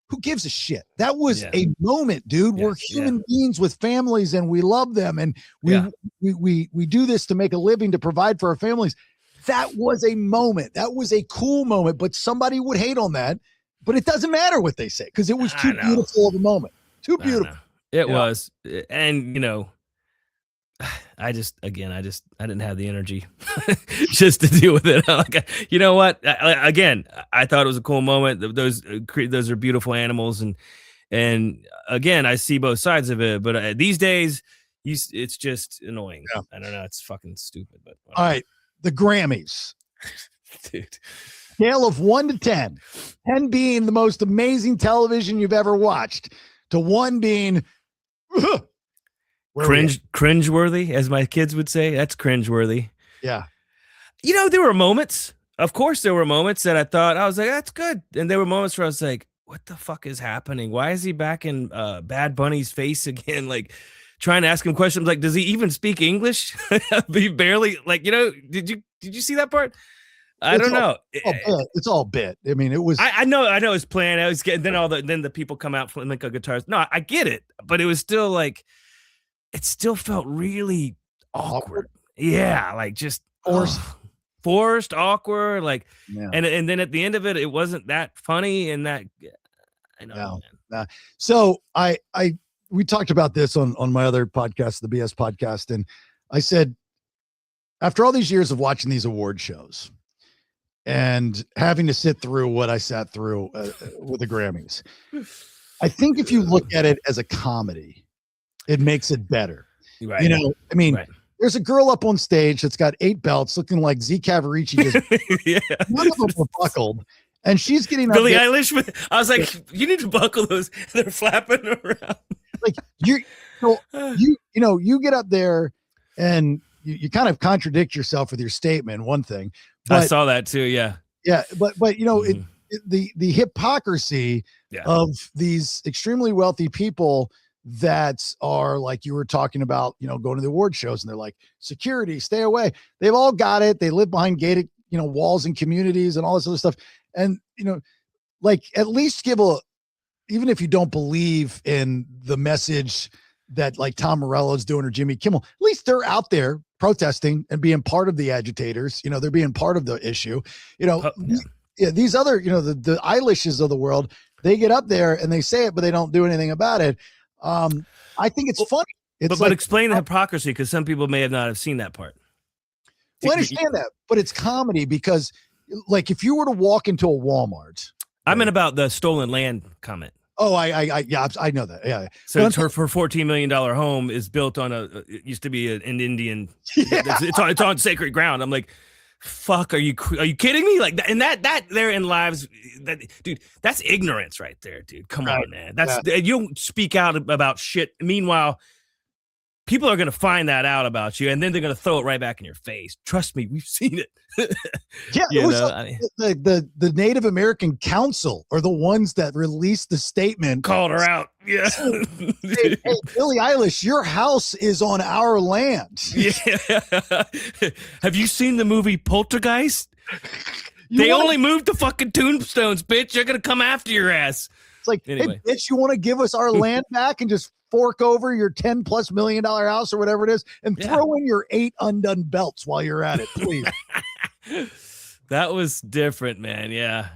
Who gives a shit? That was a moment, dude. We're human beings with families and we love them. And we do this to make a living, to provide for our families. That was a moment. That was a cool moment, but somebody would hate on that. But it doesn't matter what they say because it was too beautiful of a moment. Too beautiful. It was. And, I didn't have the energy just to deal with it. Like, you know what? I thought it was a cool moment. Those are beautiful animals. And again, I see both sides of it. But these days, it's just annoying. Yeah. I don't know. It's fucking stupid. But all right. The Grammys. Dude. Scale of 1 to 10. 10 being the most amazing television you've ever watched, to 1 being cringeworthy, as my kids would say. That's cringeworthy. Yeah. There were moments. Of course, there were moments that I was like, that's good. And there were moments where I was like, what the fuck is happening? Why is he back in Bad Bunny's face again? Like trying to ask him questions like, does he even speak English? He barely, like, did you see that part? I don't know. It's all bit. I mean, it was. I know it's planned. I was getting then the people come out flamenco guitars. No, I get it, but it was still like, it still felt really awkward. Yeah, like just forced, awkward. Like, and then at the end of it, it wasn't that funny and that. I know. No. So we talked about this on my other podcast, the BS podcast, and I said, after all these years of watching these award shows and having to sit through what I sat through with the Grammys, I think if you look at it as a comedy, it makes it better. Right. I mean, there's a girl up on stage that's got 8 belts looking like Z Cavarici. None of them were buckled. And she's getting Billie Eilish. I was like, you need to buckle those. They're flapping around. Like you get up there and you kind of contradict yourself with your statement. One thing, but, I saw that too. Yeah, but the hypocrisy of these extremely wealthy people that are, like you were talking about, going to the award shows and they're like, security, stay away. They've all got it. They live behind gated, walls and communities and all this other stuff. And, like at least even if you don't believe in the message that like Tom Morello's doing or Jimmy Kimmel, at least they're out there protesting and being part of the agitators. They're being part of the issue. These other, the Eilishes of the world, they get up there and they say it, but they don't do anything about it. I think it's funny. But explain the hypocrisy, because some people may not have seen that part. Well, I understand that, but it's comedy because, like, if you were to walk into a Walmart, I meant about the stolen land comment. Oh, I know that. Yeah. So her $14 million home is built on it used to be an Indian. Yeah. It's on sacred ground. I'm like, fuck, are you kidding me? Like, and that therein lives that, dude, that's ignorance right there, dude. Come on, man. You don't speak out about shit. Meanwhile, people are going to find that out about you, and then they're going to throw it right back in your face. Trust me, we've seen it. It was the Native American Council are the ones that released the statement. Called her out. Yeah. Hey, Billie Eilish, your house is on our land. Yeah. Have you seen the movie Poltergeist? They only moved the fucking tombstones, bitch. They're going to come after your ass. It's like, anyway. Hey, bitch, you want to give us our land back and just fork over your $10+ million house or whatever it is and throw in your 8 undone belts while you're at it, please. That was different, man. Yeah.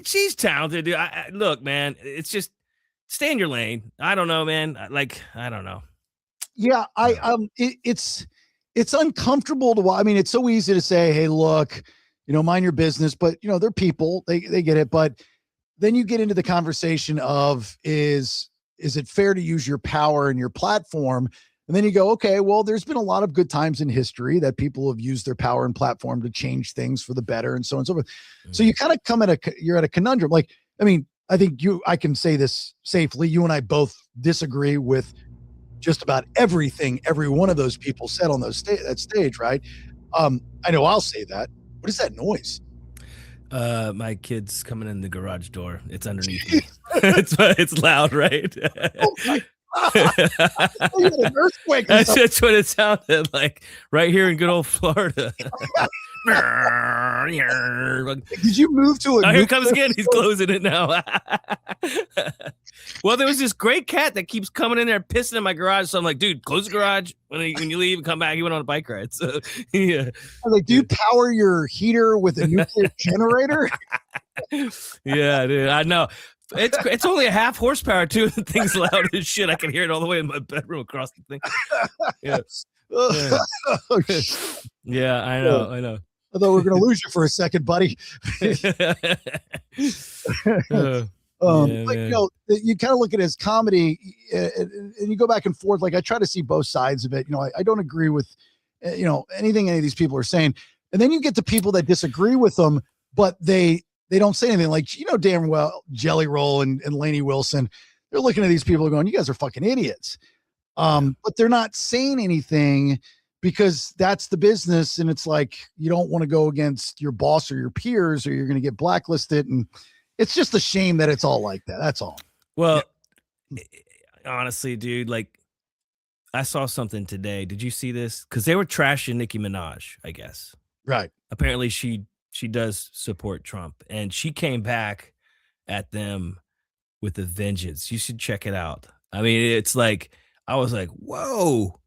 She's talented, dude. Look, man, it's just stay in your lane. I don't know, man. I don't know. Yeah. It's uncomfortable to watch. I mean, it's so easy to say, hey, look, mind your business, but they're people, they get it. But then you get into the conversation of, is it fair to use your power and your platform? And then you go, okay, well, there's been a lot of good times in history that people have used their power and platform to change things for the better and so on and so forth. Mm-hmm. So you kind of you're at a conundrum. Like, I mean, I think I can say this safely. You and I both disagree with just about everything every one of those people said on that stage, right? I know I'll say that. What is that noise? My kid's coming in the garage door. It's underneath me. It's loud, right? Oh my an earthquake. That's what it sounded like right here in good old Florida. Did you move to a here comes again. He's closing it now. Well, there was this great cat that keeps coming in there pissing in my garage. So I'm like, dude, close the garage when you leave and come back. He went on a bike ride. So yeah. I was like, do you power your heater with a nuclear generator? Yeah, dude. I know. It's only a half horsepower too. The thing's loud as shit. I can hear it all the way in my bedroom across the thing. Yeah. Yeah, I know. I thought we were going to lose you for a second, buddy. You kind of look at it as comedy and you go back and forth. Like I try to see both sides of it. I don't agree with, anything any of these people are saying. And then you get the people that disagree with them, but they don't say anything. Like, damn well Jelly Roll and Lainey Wilson, they're looking at these people going, you guys are fucking idiots. But they're not saying anything because that's the business. And it's like, you don't want to go against your boss or your peers or you're going to get blacklisted. And it's just a shame that it's all like that. That's all. Well, honestly, dude, like I saw something today. Did you see this? Because they were trashing Nicki Minaj, I guess. Right. Apparently she does support Trump, and she came back at them with a vengeance. You should check it out. I mean, it's like, I was like, whoa.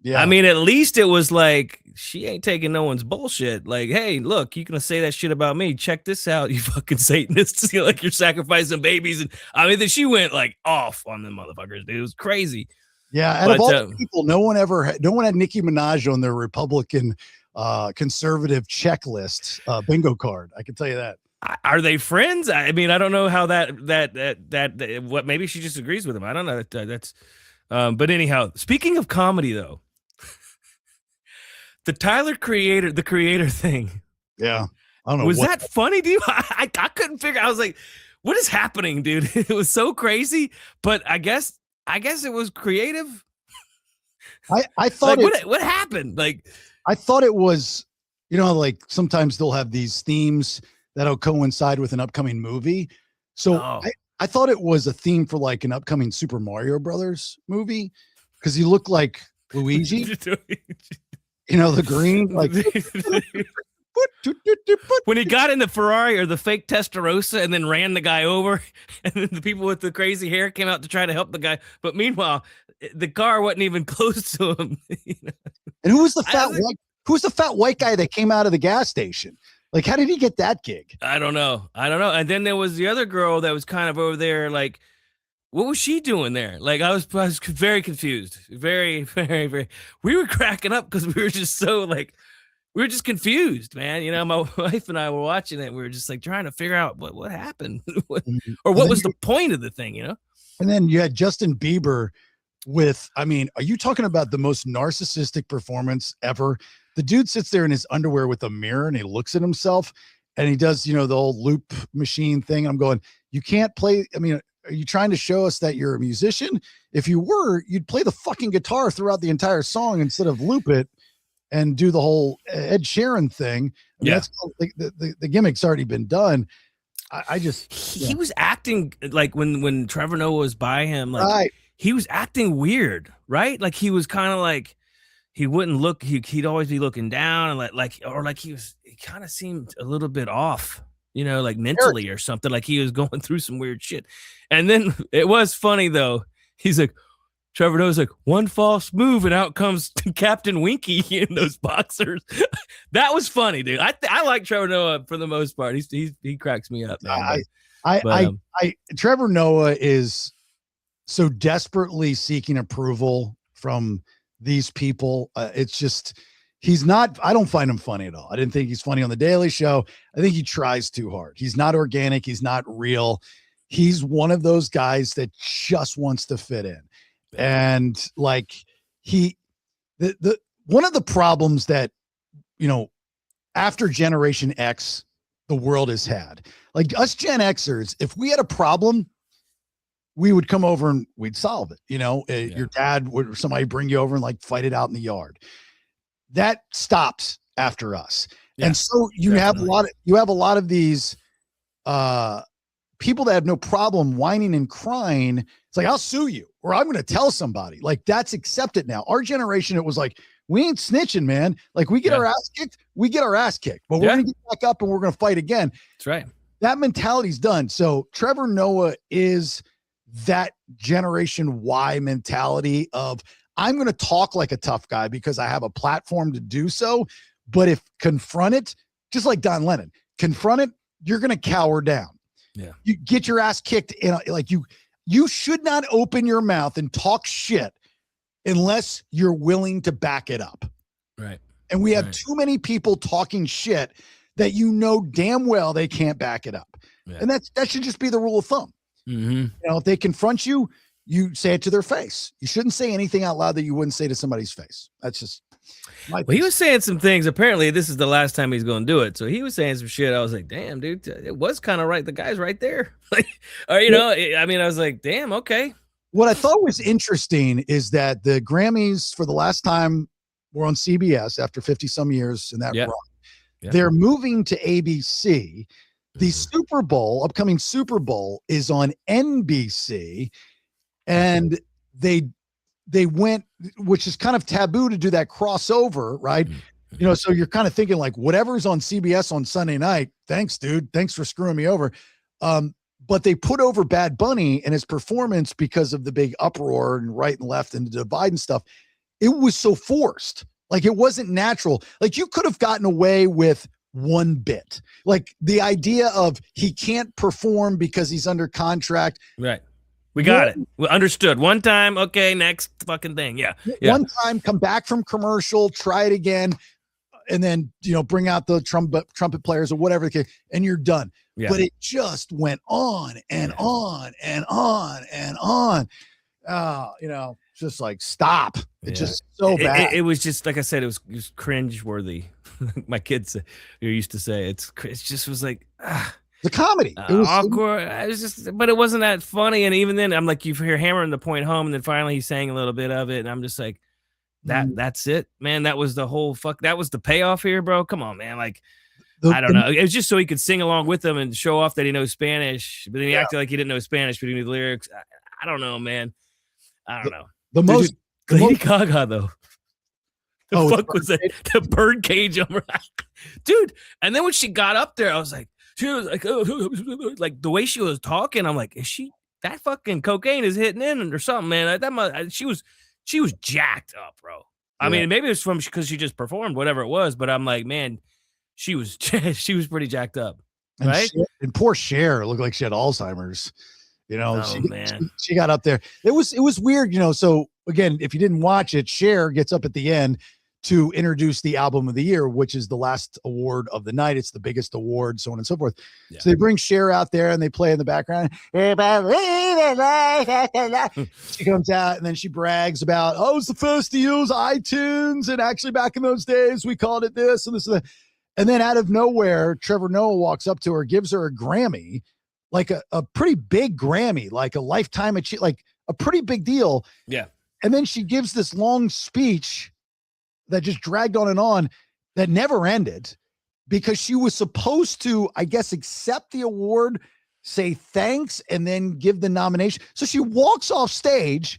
Yeah. I mean, at least it was like, she ain't taking no one's bullshit. Like, hey, look, you gonna say that shit about me? Check this out, you fucking Satanists. Like, you're sacrificing babies. And I mean, then she went like off on them motherfuckers, dude. It was crazy. Yeah. Out of all the people, no one had Nicki Minaj on their Republican conservative checklist bingo card. I can tell you that. Are they friends? I mean, I don't know how that what, maybe she just agrees with him. I don't know. That's but anyhow, speaking of comedy though, the creator thing. Yeah. I don't know. Was that funny, dude? I couldn't figure. I was like, what is happening, dude? It was so crazy, but I guess it was creative. I thought like, what happened? Like, I thought it was, like sometimes they'll have these themes that'll coincide with an upcoming movie. So I thought it was a theme for like an upcoming Super Mario Brothers movie, because he looked like Luigi. The green, like when he got in the Ferrari or the fake Testarossa and then ran the guy over, and then the people with the crazy hair came out to try to help the guy. But meanwhile, the car wasn't even close to him. And who was the fat white guy that came out of the gas station? Like, how did he get that gig? I don't know. And then there was the other girl that was kind of over there. Like, what was she doing there? Like, I was very confused. Very, very, very. We were cracking up because we were just so like, we were just confused, man. My wife and I were watching it. We were just like trying to figure out what happened, what was the point of the thing, And then you had Justin Bieber with, I mean, are you talking about the most narcissistic performance ever? The dude sits there in his underwear with a mirror and he looks at himself and he does, the old loop machine thing. I'm going, you can't play. I mean, are you trying to show us that you're a musician? If you were, you'd play the fucking guitar throughout the entire song instead of loop it and do the whole Ed Sheeran thing. I mean, that's the gimmick's already been done. He was acting like when Trevor Noah was by him, like right. He was acting weird, right? Like he was kind of like, he wouldn't look, he'd always be looking down and he kind of seemed a little bit off, like mentally or something, like he was going through some weird shit. And then it was funny though. He's like, Trevor Noah's like, one false move and out comes Captain Winky in those boxers. That was funny, dude. I like Trevor Noah for the most part. He cracks me up. Man. Trevor Noah is so desperately seeking approval from these people. It's just, I don't find him funny at all. I didn't think he's funny on the Daily Show. I think he tries too hard. He's not organic. He's not real. He's one of those guys that just wants to fit in. And like one of the problems that, after Generation X, the world has had, like us Gen Xers, if we had a problem, we would come over and we'd solve it. Your dad would, somebody bring you over and like fight it out in the yard. That stops after us. Yeah, and so you have a lot of these people that have no problem whining and crying. It's like, I'll sue you or I'm going to tell somebody. Like, that's accepted now. Our generation, it was like, we ain't snitching, man. Like, we get our ass kicked, but we're going to get back up and we're going to fight again. That's right. That mentality's done. So Trevor Noah is that Generation Y mentality of, I'm going to talk like a tough guy because I have a platform to do so. But if confronted, just like Don Lennon, confronted, you're going to cower down. Yeah. You get your ass kicked in. Like you should not open your mouth and talk shit unless you're willing to back it up. Right. And we have too many people talking shit that damn well they can't back it up. Yeah. And that should just be the rule of thumb. Mm-hmm. If they confront you, you say it to their face. You shouldn't say anything out loud that you wouldn't say to somebody's face. That's just he was saying some things. Apparently, this is the last time he's going to do it. So he was saying some shit. I was like, damn, dude, it was kind of right. The guy's right there. Like, or, I was like, damn, okay. What I thought was interesting is that the Grammys for the last time were on CBS after 50 some years in that run. Yep. They're moving to ABC. The upcoming Super Bowl is on NBC. And they went, which is kind of taboo to do that crossover, right? You know, so you're kind of thinking like whatever's on CBS on Sunday night, thanks, dude. Thanks for screwing me over. But they put over Bad Bunny and his performance because of the big uproar and right and left and the divide and stuff. It was so forced. Like it wasn't natural. Like you could have gotten away with one bit. Like the idea of he can't perform because he's under contract. Right. We got it. We understood. One time. Okay. Next fucking thing. Yeah. One time, come back from commercial, try it again. And then, you know, bring out the trumpet players or whatever, and you're done. Yeah. But it just went on and on and on and on. You know, just like stop. It's just so bad. It was just like I said. It was cringe worthy. My kids used to say it just was like the comedy. It was awkward. It was just, but it wasn't that funny. And even then, I'm like, you hear hammering the point home, and then finally he's saying a little bit of it, and I'm just like. That's it, man. That was the whole that was the payoff here, bro. Come on, man. Like, I don't know. It was just so he could sing along with them and show off that he knows Spanish, but then he acted like he didn't know Spanish, but he knew the lyrics. I don't know, man. I don't know. Lady Gaga, though. The fuck was that? The bird cage on her, dude. And then when she got up there, I was like, she was like the way she was talking. I'm like, is she that fucking cocaine is hitting in or something, man? She was jacked up, bro. I mean, maybe it was from because she just performed, whatever it was. But I'm like, man, she was pretty jacked up, right? And poor Cher looked like she had Alzheimer's. You know, she got up there. It was weird, you know. So again, if you didn't watch it, Cher gets up at the end to introduce the album of the year, which is the last award of the night. It's the biggest award, so on and so forth. Yeah. So they bring Cher out there and they play in the background. She comes out and then she brags about, I was the first to use iTunes. And actually back in those days, we called it this and this and that. And then out of nowhere, Trevor Noah walks up to her, gives her a Grammy, like a pretty big Grammy, like a lifetime achievement, like a pretty big deal. Yeah. And then she gives this long speech that just dragged on that never ended because she was supposed to, I guess, accept the award, say thanks, and then give the nomination. So she walks off stage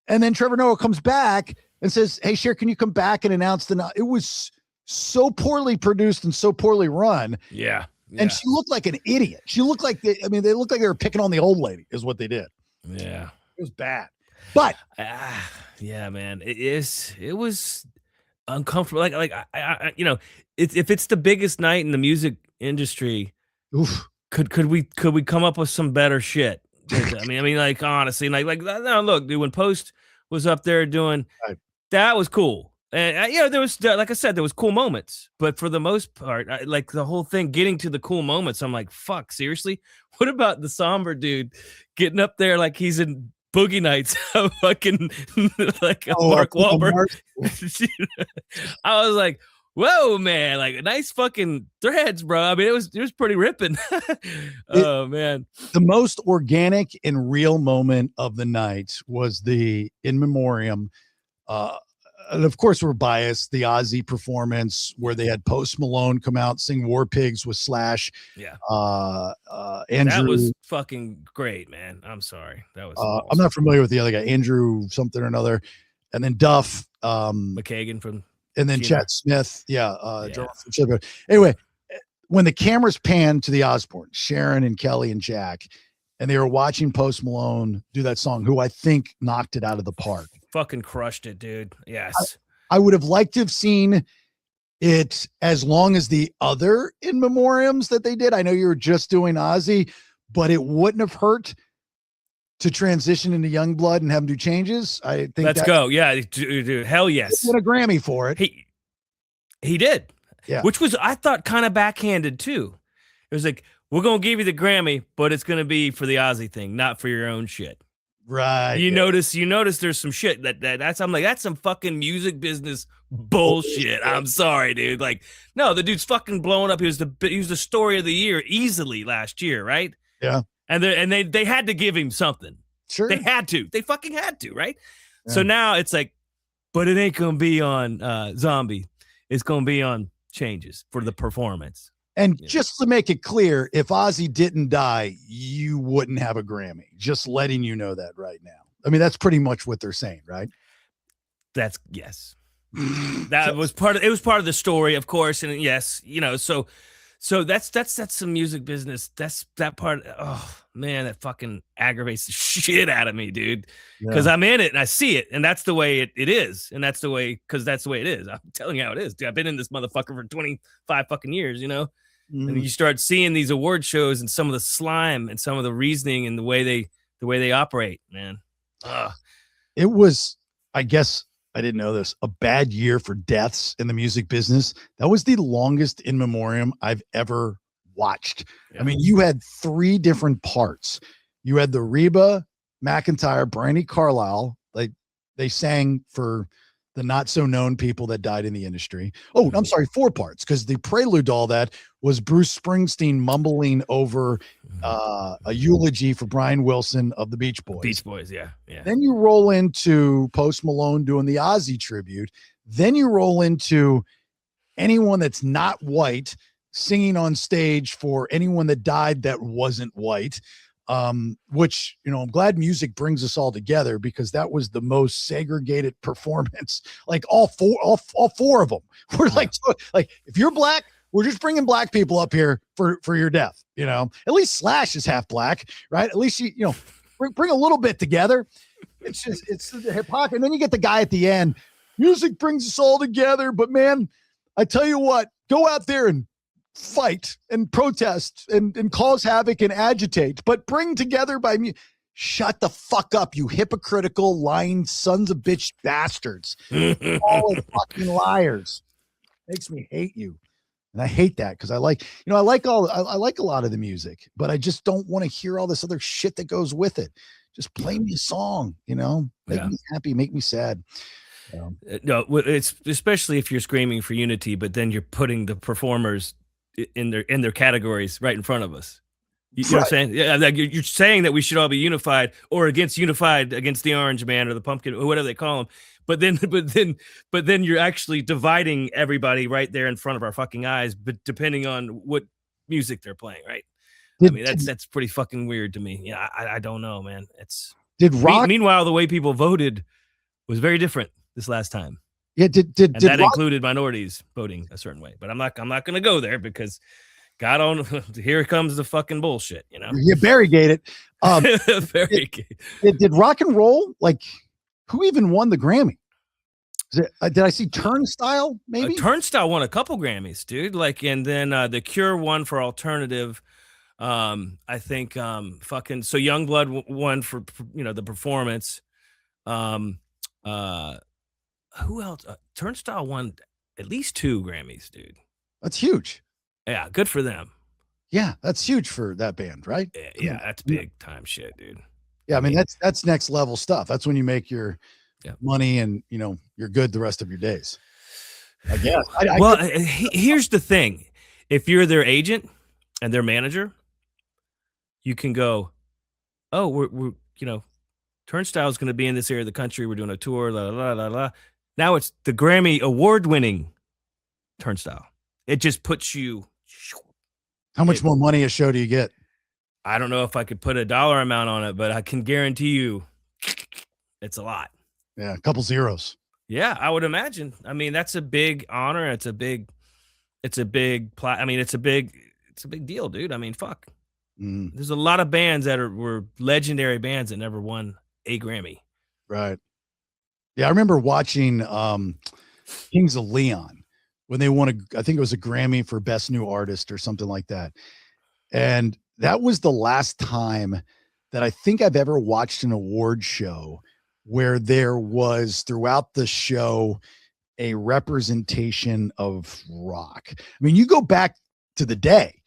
and then Trevor Noah comes back and says, hey, Cher, can you come back and announce it was so poorly produced and so poorly run. Yeah. And she looked like an idiot. She looked like they looked like they were picking on the old lady is what they did. Yeah. It was bad. But yeah, man, it was uncomfortable. Like I you know, if it's the biggest night in the music industry, could we come up with some better shit? I mean, like honestly, like no, look, dude, when Post was up there doing that was cool, and you know, there was, like I said, there was cool moments, but for the most part, like the whole thing getting to the cool moments, I'm like, fuck, seriously, what about the somber dude getting up there like he's in Boogie Nights, fucking like Mark Wahlberg? I was like, whoa, man, like nice fucking threads, bro. I mean, it was pretty ripping. Oh man. The most organic and real moment of the night was the In Memoriam. And of course we're biased, the Ozzy performance where they had Post Malone come out, sing War Pigs with Slash. Yeah. Andrew, that was fucking great, man. I'm sorry. That was awesome. I'm not familiar with the other guy, Andrew something or another. And then Duff, McKagan from, and then Chet Smith. Drummer from Chet. Anyway, when the cameras panned to the Osbournes, Sharon and Kelly and Jack, and they were watching Post Malone do that song, who I think knocked it out of the park. Fucking crushed it, dude. Yes. I would have liked to have seen it as long as the other In Memoriams that they did. I know you were just doing Ozzy, but it wouldn't have hurt to transition into Youngblood and have him do changes. I think let's go. Yeah, dude, hell yes. He won a Grammy for it. He did. Yeah. Which was, I thought, kind of backhanded too. It was like, we're gonna give you the Grammy, but it's gonna be for the Ozzy thing, not for your own shit. Right. You notice there's some shit that's I'm like, that's some fucking music business bullshit. I'm sorry, dude. Like, no, the dude's fucking blowing up. He was the story of the year easily last year, right? Yeah. And they had to give him something. Sure. They had to. They fucking had to, right? Yeah. So now it's like, but it ain't gonna be on Zombie. It's gonna be on Changes for the performance. And just to make it clear, if Ozzy didn't die, you wouldn't have a Grammy. Just letting you know that right now. I mean, that's pretty much what they're saying, right? That's yes. That was part of it. Was part of the story, of course, and yes, so that's some music business. That's that part. Oh man, that fucking aggravates the shit out of me, dude. Because I'm in it and I see it, and that's the way it is, and that's the way that's the way it is. I'm telling you how it is, dude. I've been in this motherfucker for 25 fucking years, and you start seeing these award shows and some of the slime and some of the reasoning and the way they operate, man. It was, I guess. I didn't know this, a bad year for deaths in the music business. That was the longest in memoriam I've ever watched. Yeah. I mean, you had 3 different parts. You had the Reba McEntire, Brandy Carlisle, like they sang for the not so known people that died in the industry. Oh, I'm sorry, 4 parts, because the prelude to all that was Bruce Springsteen mumbling over a eulogy for Brian Wilson of the Beach Boys. Beach Boys, yeah. Then you roll into Post Malone doing the Ozzy tribute. Then you roll into anyone that's not white singing on stage for anyone that died that wasn't white. Which, I'm glad music brings us all together, because that was the most segregated performance. Like all four of them were like if you're black, we're just bringing black people up here for your death. At least Slash is half black, right? At least you bring a little bit together. It's the hypocrisy. And then you get the guy at the end. Music brings us all together, but man, I tell you what, go out there and fight and protest and cause havoc and agitate, but bring together by me. Shut the fuck up, you hypocritical, lying sons of bitch bastards. All fucking liars. Makes me hate you. And I hate that, because I like a lot of the music, but I just don't want to hear all this other shit that goes with it. Just play me a song, make me happy, make me sad. No, it's especially if you're screaming for unity, but then you're putting the performers in their categories right in front of us. You know what I'm saying? Yeah, like you're saying that we should all be unified or unified against the Orange Man or the Pumpkin or whatever they call them. But then you're actually dividing everybody right there in front of our fucking eyes, but depending on what music they're playing, right? That's pretty fucking weird to me. Yeah, I don't know, man. Meanwhile, the way people voted was very different this last time. Yeah, that included minorities voting a certain way, but I'm not going to go there, because God on here comes the fucking bullshit. You variegated it. Did rock and roll, like, who even won the Grammy? Did I see Turnstile? Maybe Turnstile won a couple Grammys, dude. Like, and then The Cure won for alternative. I think fucking so Youngblood won for the performance. Who else? Turnstile won at least 2 Grammys, dude. That's huge. Yeah, good for them. Yeah, that's huge for that band, right? Yeah, that's big time shit, dude. Yeah, I mean that's next level stuff. That's when you make your money and you're good the rest of your days. I guess. Here's the thing: if you're their agent and their manager, you can go, "Oh, we're Turnstile is going to be in this area of the country. We're doing a tour, la la la la." Now it's the Grammy award-winning Turnstile. It just puts you. How much more money a show do you get? I don't know if I could put a dollar amount on it, but I can guarantee you it's a lot. Yeah, a couple zeros. Yeah, I would imagine. I mean, that's a big honor. It's a big deal, dude. I mean, fuck. There's a lot of bands that were legendary bands that never won a Grammy. Right. Yeah, I remember watching Kings of Leon when they won I think it was a Grammy for Best New Artist or something like that. And that was the last time that I think I've ever watched an award show where there was throughout the show a representation of rock. I mean, you go back to the day,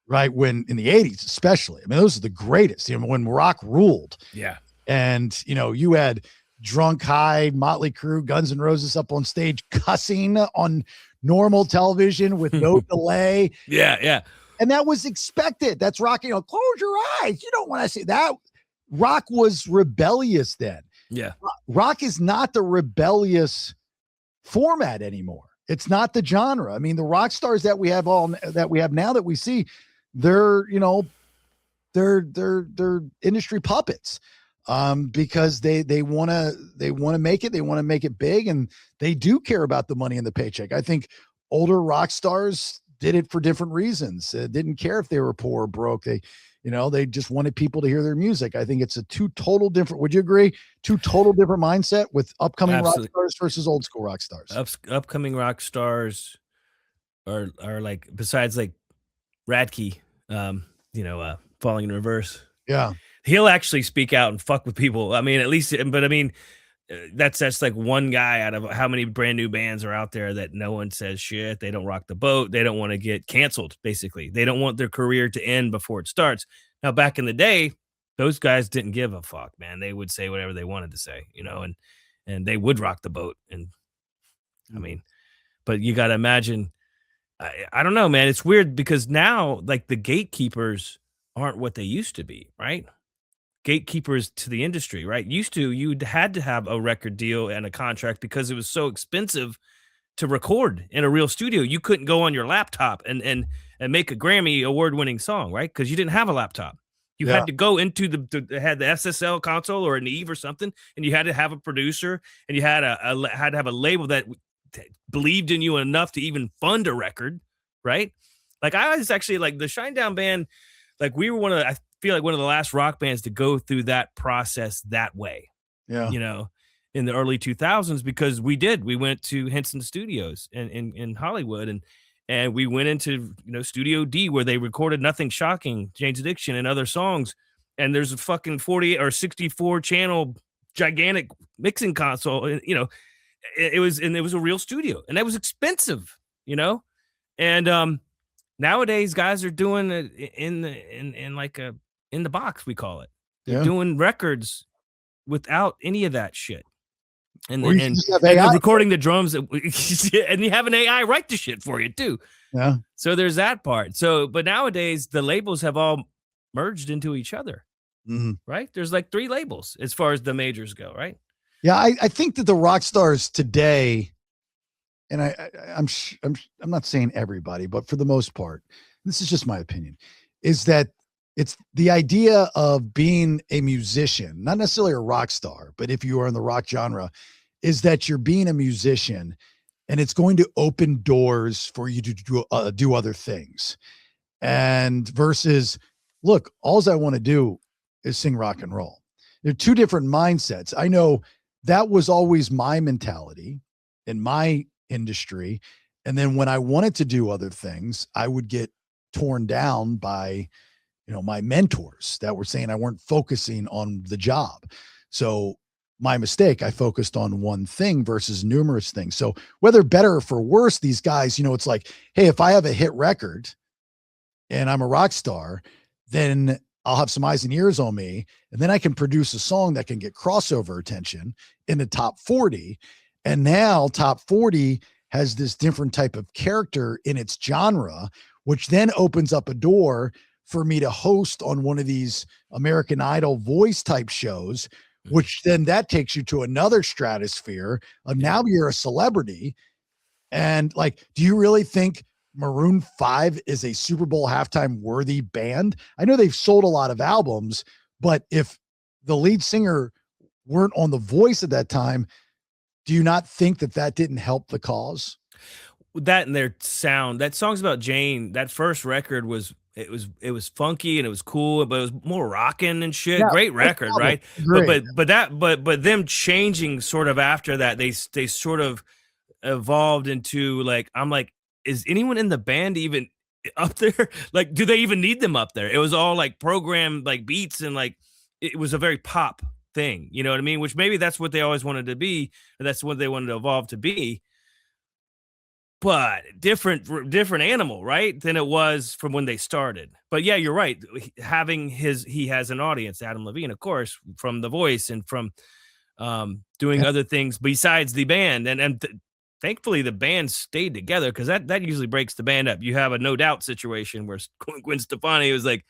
right? When in the 80s, especially, I mean, those are the greatest, when rock ruled. Yeah. And, you had Drunk High, Motley Crue, Guns N' Roses up on stage cussing on normal television with no delay. Yeah. And that was expected. That's rock. Close your eyes. You don't want to see that. Rock was rebellious then. Yeah. Rock is not the rebellious format anymore. It's not the genre. I mean, the rock stars that we have now that we see, they're industry puppets. because they want to make it. They want to make it big, and they do care about the money and the paycheck. I think older rock stars did it for different reasons. Didn't care if they were poor or broke. They just wanted people to hear their music. I think it's a two total different. Would you agree? Two total different mindset with upcoming Absolutely. rock stars versus old school rock stars. Upcoming rock stars are like, besides like Radke, Falling in Reverse. Yeah. He'll actually speak out and fuck with people. I mean, at least, but I mean, that's like one guy out of how many brand new bands are out there that no one says shit. They don't rock the boat. They don't want to get canceled. Basically, they don't want their career to end before it starts. Now, back in the day, those guys didn't give a fuck, man. They would say whatever they wanted to say, and they would rock the boat. And I mean, but you got to imagine, I don't know, man. It's weird because now, like, the gatekeepers aren't what they used to be, right? Gatekeepers to the industry, right? Used to, you had to have a record deal and a contract because it was so expensive to record in a real studio. You couldn't go on your laptop and make a Grammy award-winning song, right? Because you didn't have a laptop. You had to go into had the SSL console or an Eve or something, and you had to have a producer, and you had had to have a label that believed in you enough to even fund a record, right? Like, I was actually like the Shinedown band, like we were I feel like one of the last rock bands to go through that process that way. Yeah. In the early 2000s, because we went to Henson Studios in Hollywood, and we went into, Studio D, where they recorded Nothing Shocking, Jane's Addiction, and other songs. And there's a fucking 48 or 64 channel gigantic mixing console. And, it was a real studio, and that was expensive, and, nowadays guys are doing it in the box, we call it. They're doing records without any of that shit. And they're recording the drums and you have an AI write the shit for you too. Yeah. So there's that part. But nowadays the labels have all merged into each other. Mm-hmm. Right? There's like 3 labels as far as the majors go, right? Yeah, I think that the rock stars today, and I'm not saying everybody, but for the most part, this is just my opinion, is that it's the idea of being a musician, not necessarily a rock star, but if you are in the rock genre, is that you're being a musician, and it's going to open doors for you to do other things. And versus, look, all I want to do is sing rock and roll. They're two different mindsets. I know that was always my mentality in my industry. And then when I wanted to do other things, I would get torn down by, my mentors that were saying I weren't focusing on the job. So my mistake, I focused on one thing versus numerous things. So whether better or for worse, these guys, it's like, hey, if I have a hit record and I'm a rock star, then I'll have some eyes and ears on me. And then I can produce a song that can get crossover attention in the top 40. And now top 40 has this different type of character in its genre, which then opens up a door for me to host on one of these American Idol voice type shows, which then that takes you to another stratosphere of now you're a celebrity. And like, do you really think Maroon 5 is a Super Bowl halftime worthy band? I know they've sold a lot of albums, but if the lead singer weren't on The Voice at that time, do you not think that didn't help the cause? That and their sound, that Songs About Jane, that first record was funky and it was cool, but it was more rocking and shit. Yeah, great record, right? Great. But them changing sort of after that, they sort of evolved into like, I'm like, is anyone in the band even up there? Like, do they even need them up there? It was all like programmed like beats, and like it was a very pop thing, you know what I mean? Which maybe that's what they always wanted to be, or that's what they wanted to evolve to be. But different animal, right? Than it was from when they started. But yeah, you're right. He has an audience, Adam Levine, of course, from The Voice and from doing other things besides the band. And thankfully the band stayed together, because that usually breaks the band up. You have a No Doubt situation where Gwen Stefani was like,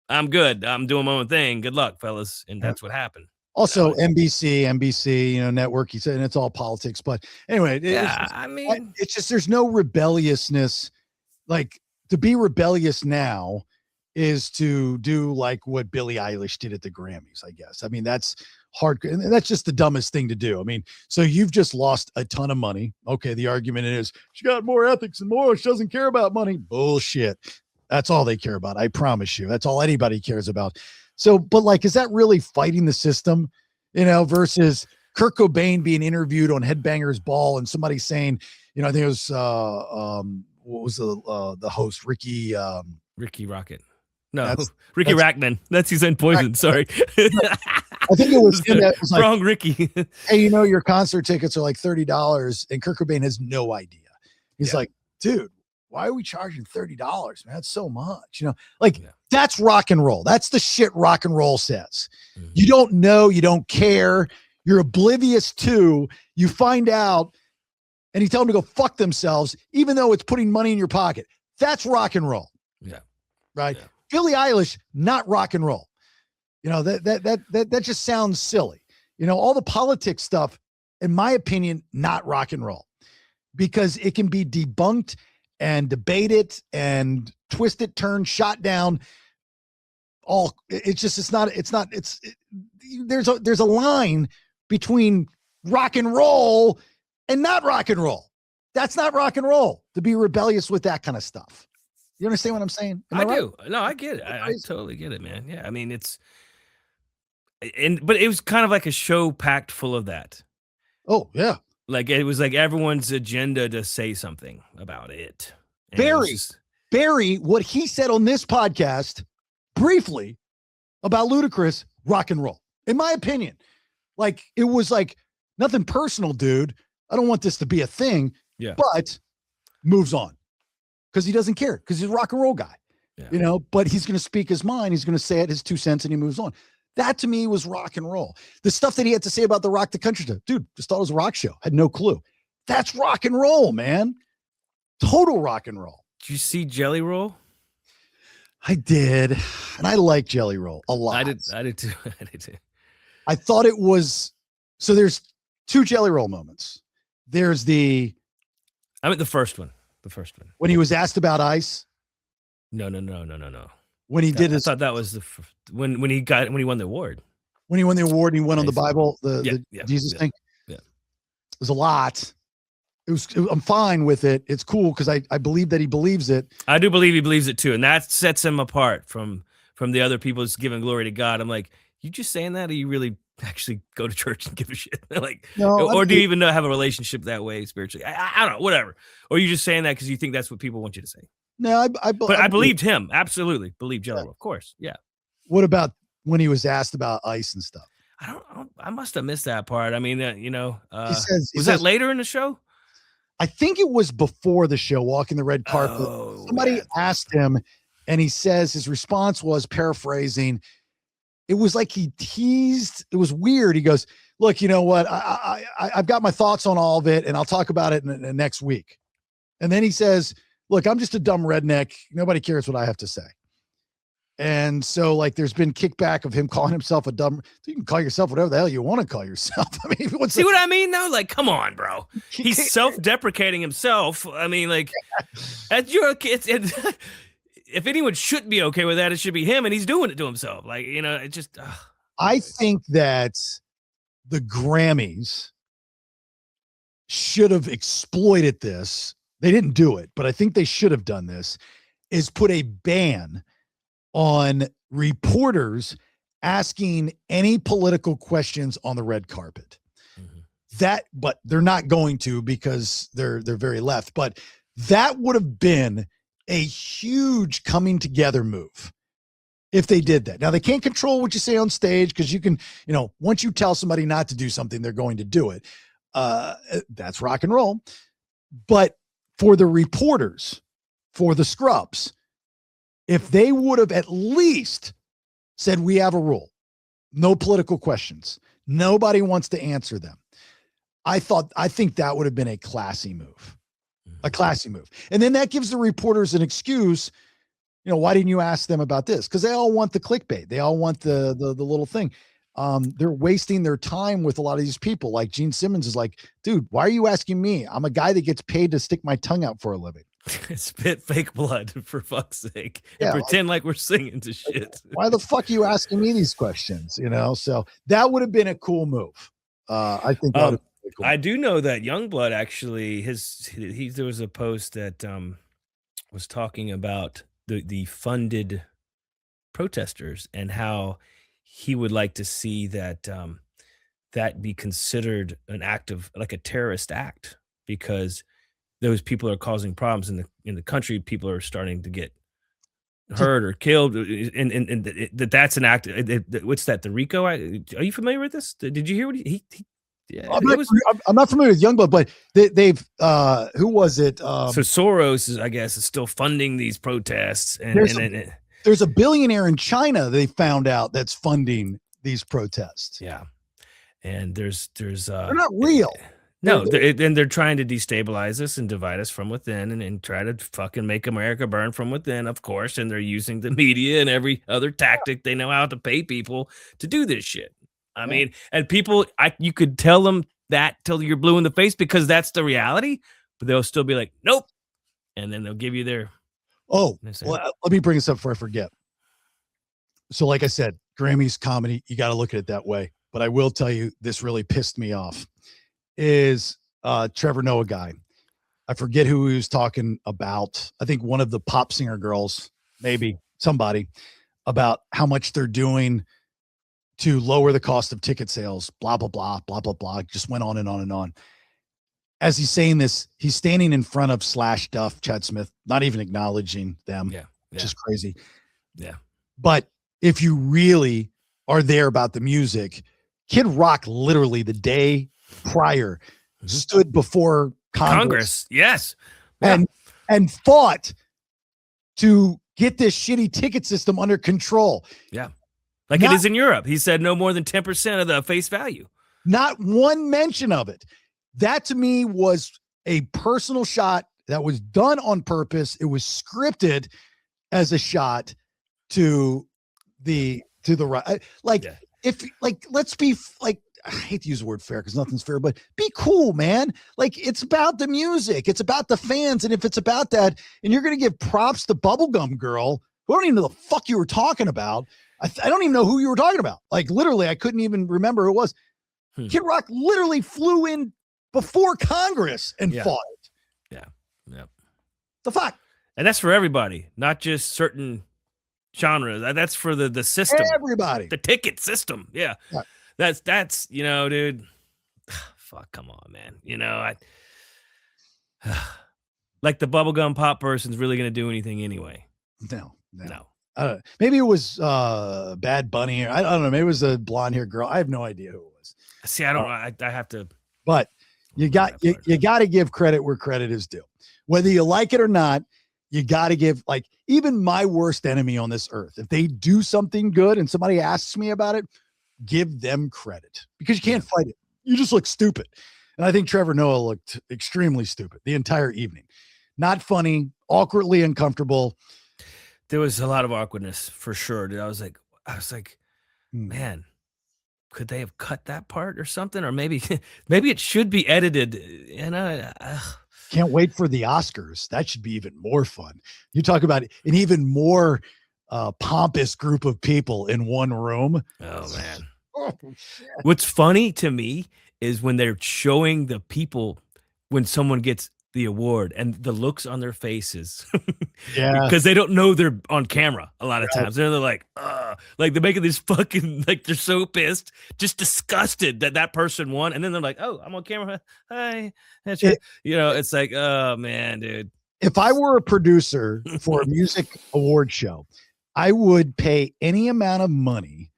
I'm good. I'm doing my own thing. Good luck, fellas. And that's what happened. Also, NBC, network, he said, and it's all politics. But anyway, it's just, there's no rebelliousness. Like, to be rebellious now is to do like what Billie Eilish did at the Grammys, I guess. I mean, that's hard. And that's just the dumbest thing to do. I mean, so you've just lost a ton of money. Okay. The argument is she got more ethics and more. She doesn't care about money. Bullshit. That's all they care about. I promise you. That's all anybody cares about. So, but like, is that really fighting the system, versus Kurt Cobain being interviewed on Headbangers Ball and somebody saying, I think it was, what was the host, Ricky Rocket. No, Ricky Rackman. That's his own poison. Sorry. I think it was him that was like, wrong Ricky. Hey, your concert tickets are like $30, and Kurt Cobain has no idea. He's like, dude, why are we charging $30, man? That's so much. That's rock and roll. That's the shit rock and roll says. Mm-hmm. You don't know, you don't care, you're oblivious to, you find out, and you tell them to go fuck themselves, even though it's putting money in your pocket. That's rock and roll. Yeah. Right. Yeah. Billie Eilish, not rock and roll. That just sounds silly. All the politics stuff, in my opinion, not rock and roll, because it can be debunked and debated and twisted, turned, shot down. There's a line between rock and roll and not rock and roll. That's not rock and roll, to be rebellious with that kind of stuff. You understand what I'm saying? I do. No, I get it. I totally get it, man. Yeah. I mean, but it was kind of like a show packed full of that. Oh, yeah. Like it was like everyone's agenda to say something about it. Barry, what he said on this podcast briefly about Ludacris, rock and roll, in my opinion. Like, it was like nothing personal, dude. I don't want this to be a thing, but moves on. Because he doesn't care, because he's a rock and roll guy, but he's going to speak his mind. He's going to say it, his 2 cents, and he moves on. That to me was rock and roll. The stuff that he had to say about the Rock the Country stuff, dude, just thought it was a rock show. Had no clue. That's rock and roll, man. Total rock and roll. Did you see Jelly Roll? I did. And I like Jelly Roll a lot. I did too. I thought it was, so there's 2 Jelly Roll moments. There's the the first one. When he was asked about ice. No. When he did I thought that was when he won the award. When he won the award and he went on the Bible, the Jesus thing. Yeah. It was a lot. I'm fine with it. It's cool because I believe that he believes it. I do believe he believes it too. And that sets him apart from the other people that's giving glory to God. I'm like, you just saying that, or you really actually go to church and give a shit? Or do you even have a relationship that way spiritually? I don't know, whatever. Or are you just saying that because you think that's what people want you to say? No, I believed him. Absolutely. Believe Jello, of course. Yeah. What about when he was asked about ice and stuff? I must have missed that part. I mean, was that later in the show? I think it was before the show, walking the red carpet. Somebody asked him, and he says his response was, paraphrasing, it was like he teased. It was weird. He goes, look, you know what? I've got my thoughts on all of it, and I'll talk about it in next week. And then he says, look, I'm just a dumb redneck. Nobody cares what I have to say. And so, like, there's been kickback of him calling himself a dumb. You can call yourself whatever the hell you want to call yourself. I mean, what I mean, though? Like, come on, bro. He's self-deprecating himself. I mean, like, if anyone should be okay with that, it should be him, and he's doing it to himself. Like, it just. I think that the Grammys should have exploited this. They didn't do it, but I think they should have done this. Is put a ban on reporters asking any political questions on the red carpet. Mm-hmm. But they're not going to, because they're very left. But that would have been a huge coming together move if they did that. Now, they can't control what you say on stage, because you can, once you tell somebody not to do something, they're going to do it. That's rock and roll. But for the reporters, for the scrubs, if they would have at least said, we have a rule, no political questions, nobody wants to answer them, I think that would have been a classy move. A classy move. And then that gives the reporters an excuse. Why didn't you ask them about this? Because they all want the clickbait. They all want the little thing. They're wasting their time with a lot of these people. Like Gene Simmons is like, dude, why are you asking me? I'm a guy that gets paid to stick my tongue out for a living. Spit fake blood for fuck's sake, and Yeah, pretend like we're singing to shit. why the fuck are you asking me these questions? So that would have been a cool move. I think that would have been cool. I do know that Youngblood actually there was a post that was talking about the funded protesters and how he would like to see that that be considered an act of like a terrorist act, because those people are causing problems in the country. People are starting to get hurt or killed, and that's an act. What's that? The RICO Act? Are you familiar with this? Did you hear what he yeah, I'm not familiar with Youngblood, but they've who was it? So Soros, I guess, is still funding these protests, and there's a billionaire in China they found out that's funding these protests. Yeah, and there's they're not real. No, and they're trying to destabilize us and divide us from within, and try to fucking make America burn from within, of course. And they're using the media and every other tactic they know how to pay people to do this shit. I mean, and people, you could tell them that till you're blue in the face, because that's the reality, but they'll still be like, nope. And then they'll give you their. Oh, well, let me bring this up before I forget. So like I said, Grammys comedy, you got to look at it that way. But I will tell you, this really pissed me off. Is Trevor Noah guy. I forget who he was talking about. I think one of the pop singer girls, maybe somebody, about how much they're doing to lower the cost of ticket sales, blah, blah, blah, blah, blah, blah. Just went on and on and on. As he's saying this, he's standing in front of Slash, Duff, Chad Smith, not even acknowledging them, which is crazy. Yeah. But if you really are there about the music, Kid Rock literally the day prior stood before Congress. Yes. And fought to get this shitty ticket system under control. Yeah. Like it is in Europe. He said no more than 10% of the face value. Not one mention of it. That to me was a personal shot that was done on purpose. It was scripted as a shot to the right. Let's be like, I hate to use the word fair because nothing's fair, but be cool, man. Like, it's about the music. It's about the fans. And if it's about that, and you're going to give props to Bubblegum Girl, who I don't even know the fuck you were talking about. I don't even know who you were talking about. Like, literally, I couldn't even remember who it was. Kid Rock literally flew in before Congress and fought it. Yeah. Yeah. The fuck? And that's for everybody, not just certain genres. That's for the system. Everybody. The ticket system. Yeah. That's dude. Fuck, come on, man. Like the bubblegum pop person's really gonna do anything anyway. No. Maybe it was Bad Bunny, or I don't know. Maybe it was a blonde haired girl. I have no idea who it was. See, I don't. I have to. But you got to give credit where credit is due. Whether you like it or not, you got to give. Like, even my worst enemy on this earth, if they do something good and somebody asks me about it, give them credit, because you can't fight it. You just look stupid. And I think Trevor Noah looked extremely stupid the entire evening. Not funny, awkwardly uncomfortable. There was a lot of awkwardness for sure, dude. I was like, man, could they have cut that part or something? Or maybe it should be edited. Can't wait for the Oscars. That should be even more fun. You talk about an even more pompous group of people in one room. Oh man. What's funny to me is when they're showing the people when someone gets the award and the looks on their faces. Yeah. Because they don't know they're on camera a lot of times. They're like they're making this fucking, like, they're so pissed, just disgusted that person won. And then they're like, oh, I'm on camera. Hi. That's it's like, oh man, dude. If I were a producer for a music award show, I would pay any amount of money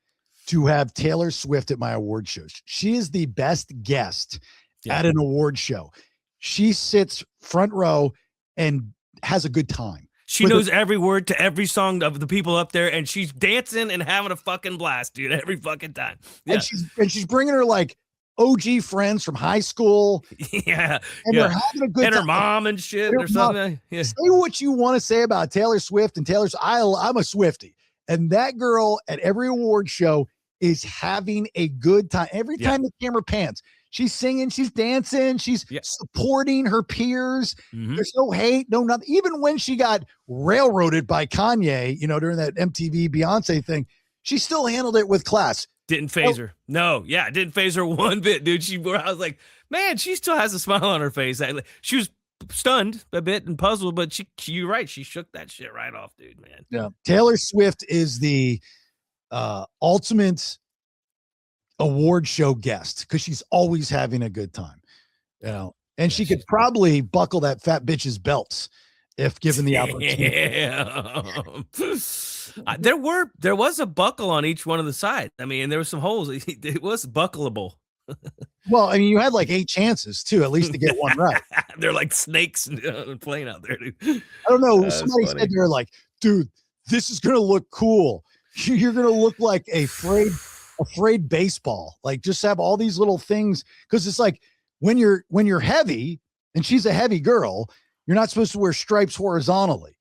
to have Taylor Swift at my award shows. She is the best guest at an award show. She sits front row and has a good time. She knows every word to every song of the people up there, and she's dancing and having a fucking blast, dude, every fucking time. Yeah. And she's bringing her like OG friends from high school. Yeah. And they're having a good time. And her mom and shit or something. Yeah. Say what you want to say about Taylor Swift and I'm a Swiftie. And that girl at every award show is having a good time. Every time the camera pans, She's singing, she's dancing, she's supporting her peers. There's no hate, no nothing. Even when she got railroaded by Kanye, during that MTV Beyonce thing, she still handled it with class. Didn't phase her. No, it didn't phase her one bit, dude. I was like, man, she still has a smile on her face. She was stunned a bit and puzzled, but you're right. She shook that shit right off, dude, man. Yeah. Taylor Swift is the ultimate award show guest because she's always having a good time, and she could probably buckle that fat bitch's belts if given the opportunity. There was a buckle on each one of the sides. I mean, there were some holes. It was buckleable. Well, I mean, you had like 8 chances too, at least to get one right. They're like snakes playing out there, dude. I don't know. Somebody said they're like, dude, this is gonna look cool. You're gonna look like a afraid baseball. Like, just have all these little things, because it's like when you're heavy, and she's a heavy girl, you're not supposed to wear stripes horizontally.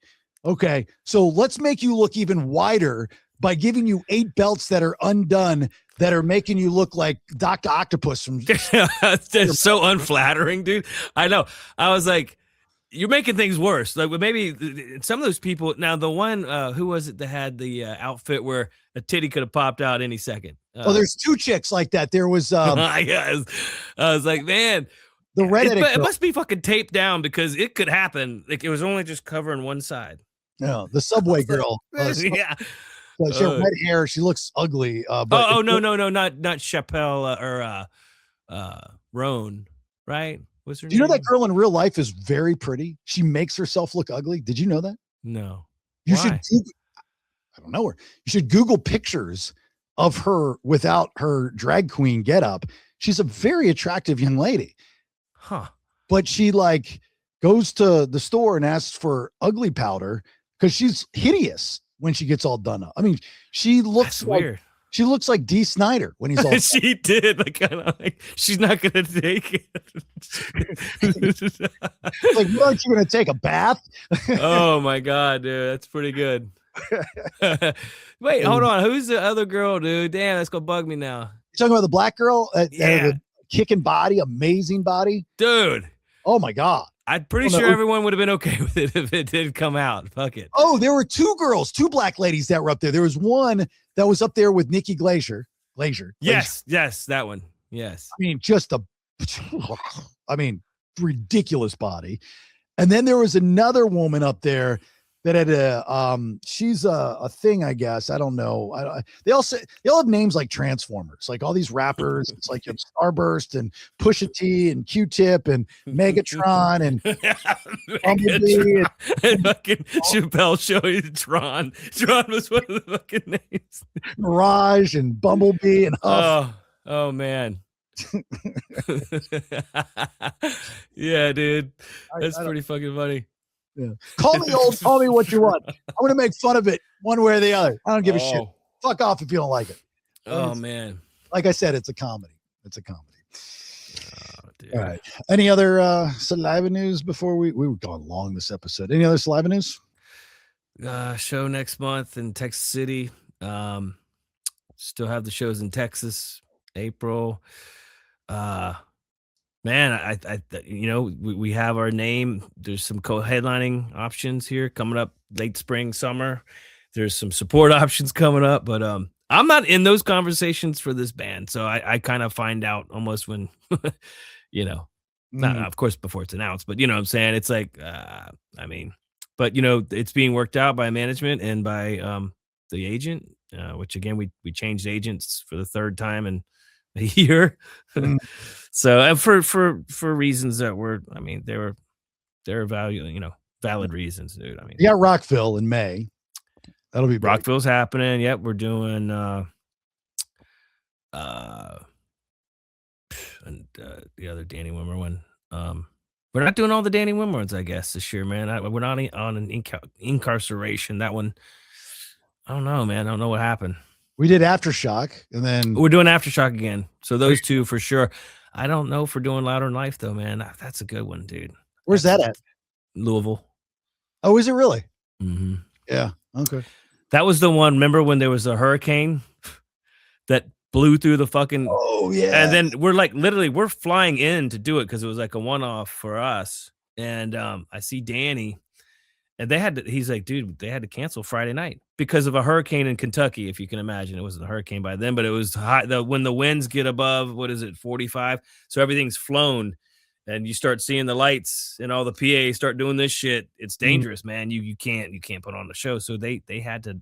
Okay, so let's make you look even wider by giving you 8 belts that are undone, that are making you look like Dr. Octopus from. That's so unflattering, dude. I know. I was like, you're making things worse. Like, maybe some of those people. Now, the one who was it that had the outfit where a titty could have popped out any second? There's 2 chicks like that. There was. I was like, man. The Reddit. It must be fucking taped down, because it could happen. Like, it was only just covering one side. No, the Subway girl. She had red hair. She looks ugly. No, not Chappelle or Roan, right? What's her name? Do you know that girl in real life is very pretty? She makes herself look ugly. Did you know that? No. You should. I don't know her. You should Google pictures of her without her drag queen getup. She's a very attractive young lady. Huh. But she goes to the store and asks for ugly powder because she's hideous when she gets all done up. I mean, she looks weird. She looks like Dee Snider when he's all done. She did, like she's not gonna take it. Like, aren't you gonna take a bath? Oh my god, dude, that's pretty good. Wait, hold on. Who's the other girl, dude? Damn, that's gonna bug me now. You're talking about the black girl? The kicking body, amazing body, dude. Oh my god. I'm pretty sure everyone would have been okay with it if it did come out. Fuck it. Oh, there were 2 girls, 2 black ladies that were up there. There was one that was up there with Nikki Glaser. Yes, that one. Yes. I mean, ridiculous body. And then there was another woman up there that had she's a thing, I guess. I don't know. They all have names like Transformers, like all these rappers. It's like Starburst and Pusha T and Q-Tip and Megatron and Bumblebee and fucking Chappelle Show. Tron was one of the fucking names. Mirage and Bumblebee and Huff. Oh man. Yeah, dude. That's pretty fucking funny. Yeah. Call me old, call me what you want. I'm going to make fun of it one way or the other. I don't give a shit. Fuck off if you don't like it. Oh, man. Like I said, it's a comedy. Oh, dude. All right. Any other Saliva news before we were going long this episode? Any other Saliva news? Show next month in Texas City. Still have the shows in Texas, April. Man, we have our name. There's some co-headlining options here coming up late spring, summer. There's some support options coming up, but I'm not in those conversations for this band. So I kind of find out almost when, not of course before it's announced, but you know what I'm saying? It's like, but it's being worked out by management and by the agent, which again, we changed agents for the 3rd time in a year. So for reasons that were, they were valid reasons, dude. You got Rockville in May. That'll be big. Rockville's happening. Yep. We're doing, and the other Danny Wimmer one. We're not doing all the Danny Wimmer ones, I guess, this year, man. We're not on an incarceration. That one, I don't know, man. I don't know what happened. We did Aftershock, and then we're doing Aftershock again. So those 2 for sure. I don't know if we're doing Louder in Life though, man. That's a good one, dude. Where's that at? Louisville. Oh, is it really? Mm-hmm. Yeah. Okay. That was the one. Remember when there was a hurricane that blew through the fucking. Oh yeah. And then we're flying in to do it because it was like a one-off for us. And I see Danny, and he's like, dude, they had to cancel Friday night because of a hurricane in Kentucky. If you can imagine, it wasn't a hurricane by then, but it was high. When the winds get above, 45, so everything's flown. And you start seeing the lights and all the PA start doing this shit. It's dangerous, man. You can't put on the show. So they had to,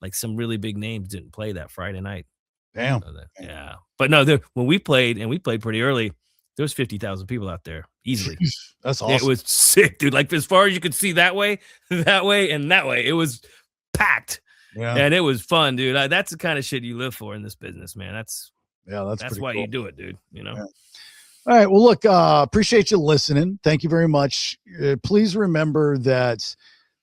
like, some really big names didn't play that Friday night. Damn. So yeah. But no, when we played, and we played pretty early, there was 50,000 people out there easily. That's awesome. It was sick, dude. Like, as far as you could see that way, and that way, it was packed. Yeah. And it was fun, dude. That's the kind of shit you live for in this business, man. That's why cool. you do it, dude. You know? Yeah. All right. Well, look, appreciate you listening. Thank you very much. Please remember that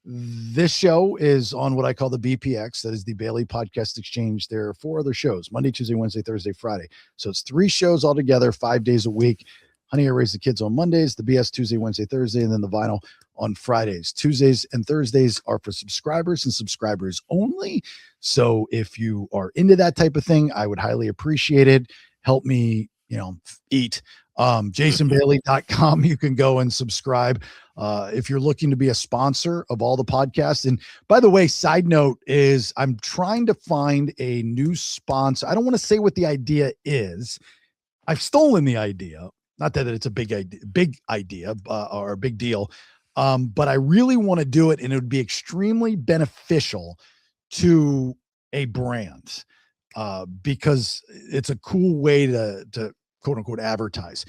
this show is on what I call the BPX. That is the Bailey Podcast Exchange. There are 4 other shows: Monday, Tuesday, Wednesday, Thursday, Friday. So it's 3 shows altogether, 5 days a week. Honey, I Raise the Kids on Mondays, the BS Tuesday, Wednesday, Thursday, and then the Vinyl on Fridays. Tuesdays and Thursdays are for subscribers and subscribers only. So if you are into that type of thing, I would highly appreciate it. Help me, eat. JasonBailey.com. You can go and subscribe. If you're looking to be a sponsor of all the podcasts. And by the way, side note is I'm trying to find a new sponsor. I don't want to say what the idea is. I've stolen the idea. Not that it's a big idea or a big deal. But I really want to do it, and it would be extremely beneficial to a brand because it's a cool way to quote unquote advertise.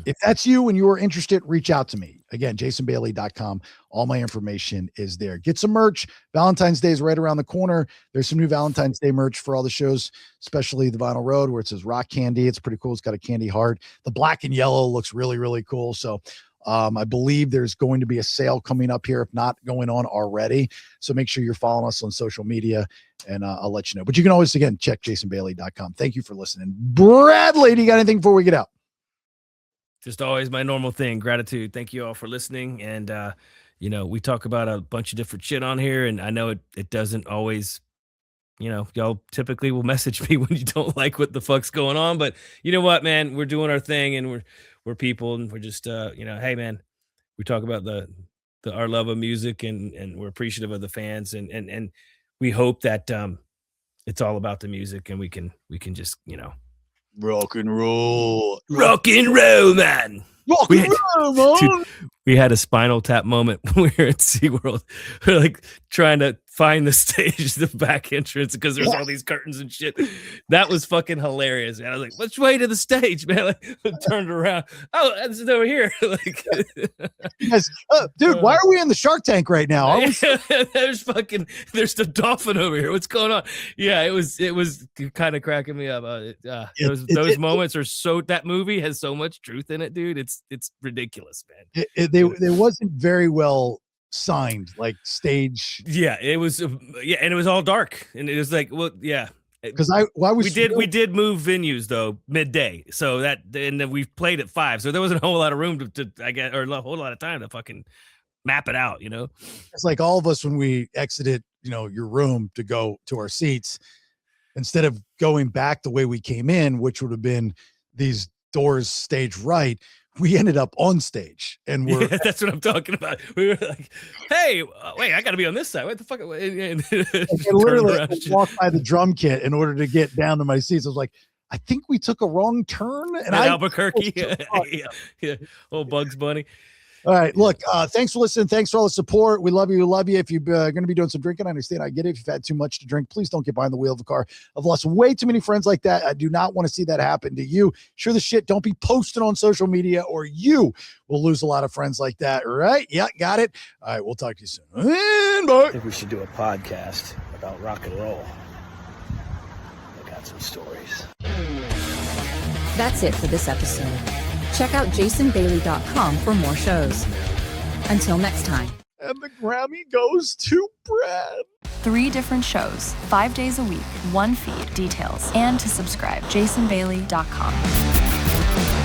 If that's you and you are interested, reach out to me. Again, JasonBailey.com. All my information is there. Get some merch. Valentine's Day is right around the corner. There's some new Valentine's Day merch for all the shows, especially the Vinyl Road, where it says Rock Candy. It's pretty cool. It's got a candy heart. The black and yellow looks really, really cool. So I believe there's going to be a sale coming up here, if not going on already. So make sure you're following us on social media, and I'll let you know. But you can always, again, check JasonBailey.com. Thank you for listening. Bradley, do you got anything before we get out? Just always my normal thing. Gratitude. Thank you all for listening. And, we talk about a bunch of different shit on here, and I know it doesn't always, y'all typically will message me when you don't like what the fuck's going on, but you know what, man, we're doing our thing, and we're people, and we're just, hey man, we talk about our love of music, and we're appreciative of the fans, and we hope that, it's all about the music, and we can just, rock and roll, man. We had a Spinal Tap moment when we were at SeaWorld. We're like trying to find the stage, the back entrance, because there's all these curtains and shit. That was fucking hilarious, man. I was like, "Which way to the stage, man?" Like, turned around. Oh, this is over here. Like, yes. Dude, why are we in the Shark Tank right now? there's the dolphin over here. What's going on? Yeah, it was kind of cracking me up. Those moments are so. That movie has so much truth in it, dude. It's ridiculous, man. They wasn't very well signed, like stage. Yeah, it was. And it was all dark, and it was like, well, yeah. Because we did move venues though midday, so and then we played at 5, so there wasn't a whole lot of room to I guess, or a whole lot of time to fucking map it out, It's like all of us when we exited, your room to go to our seats, instead of going back the way we came in, which would have been these doors stage right, we ended up on stage, and that's what I'm talking about. We were like, hey, wait, I got to be on this side. What the fuck? I literally walked by the drum kit in order to get down to my seats. I was like, I think we took a wrong turn. And Albuquerque. Yeah. Oh, Bugs Bunny. All right. Look, thanks for listening. Thanks for all the support. We love you. We love you. If you're going to be doing some drinking, I understand. I get it. If you've had too much to drink, please don't get behind the wheel of a car. I've lost way too many friends like that. I do not want to see that happen to you. Sure the shit. Don't be posting on social media, or you will lose a lot of friends like that. All right. Yeah, got it. All right. We'll talk to you soon. And bye. I think we should do a podcast about rock and roll. I got some stories. That's it for this episode. Check out JasonBailey.com for more shows. Until next time. And the Grammy goes to Brad. 3 different shows, 5 days a week, 1 feed, details, and to subscribe, JasonBailey.com.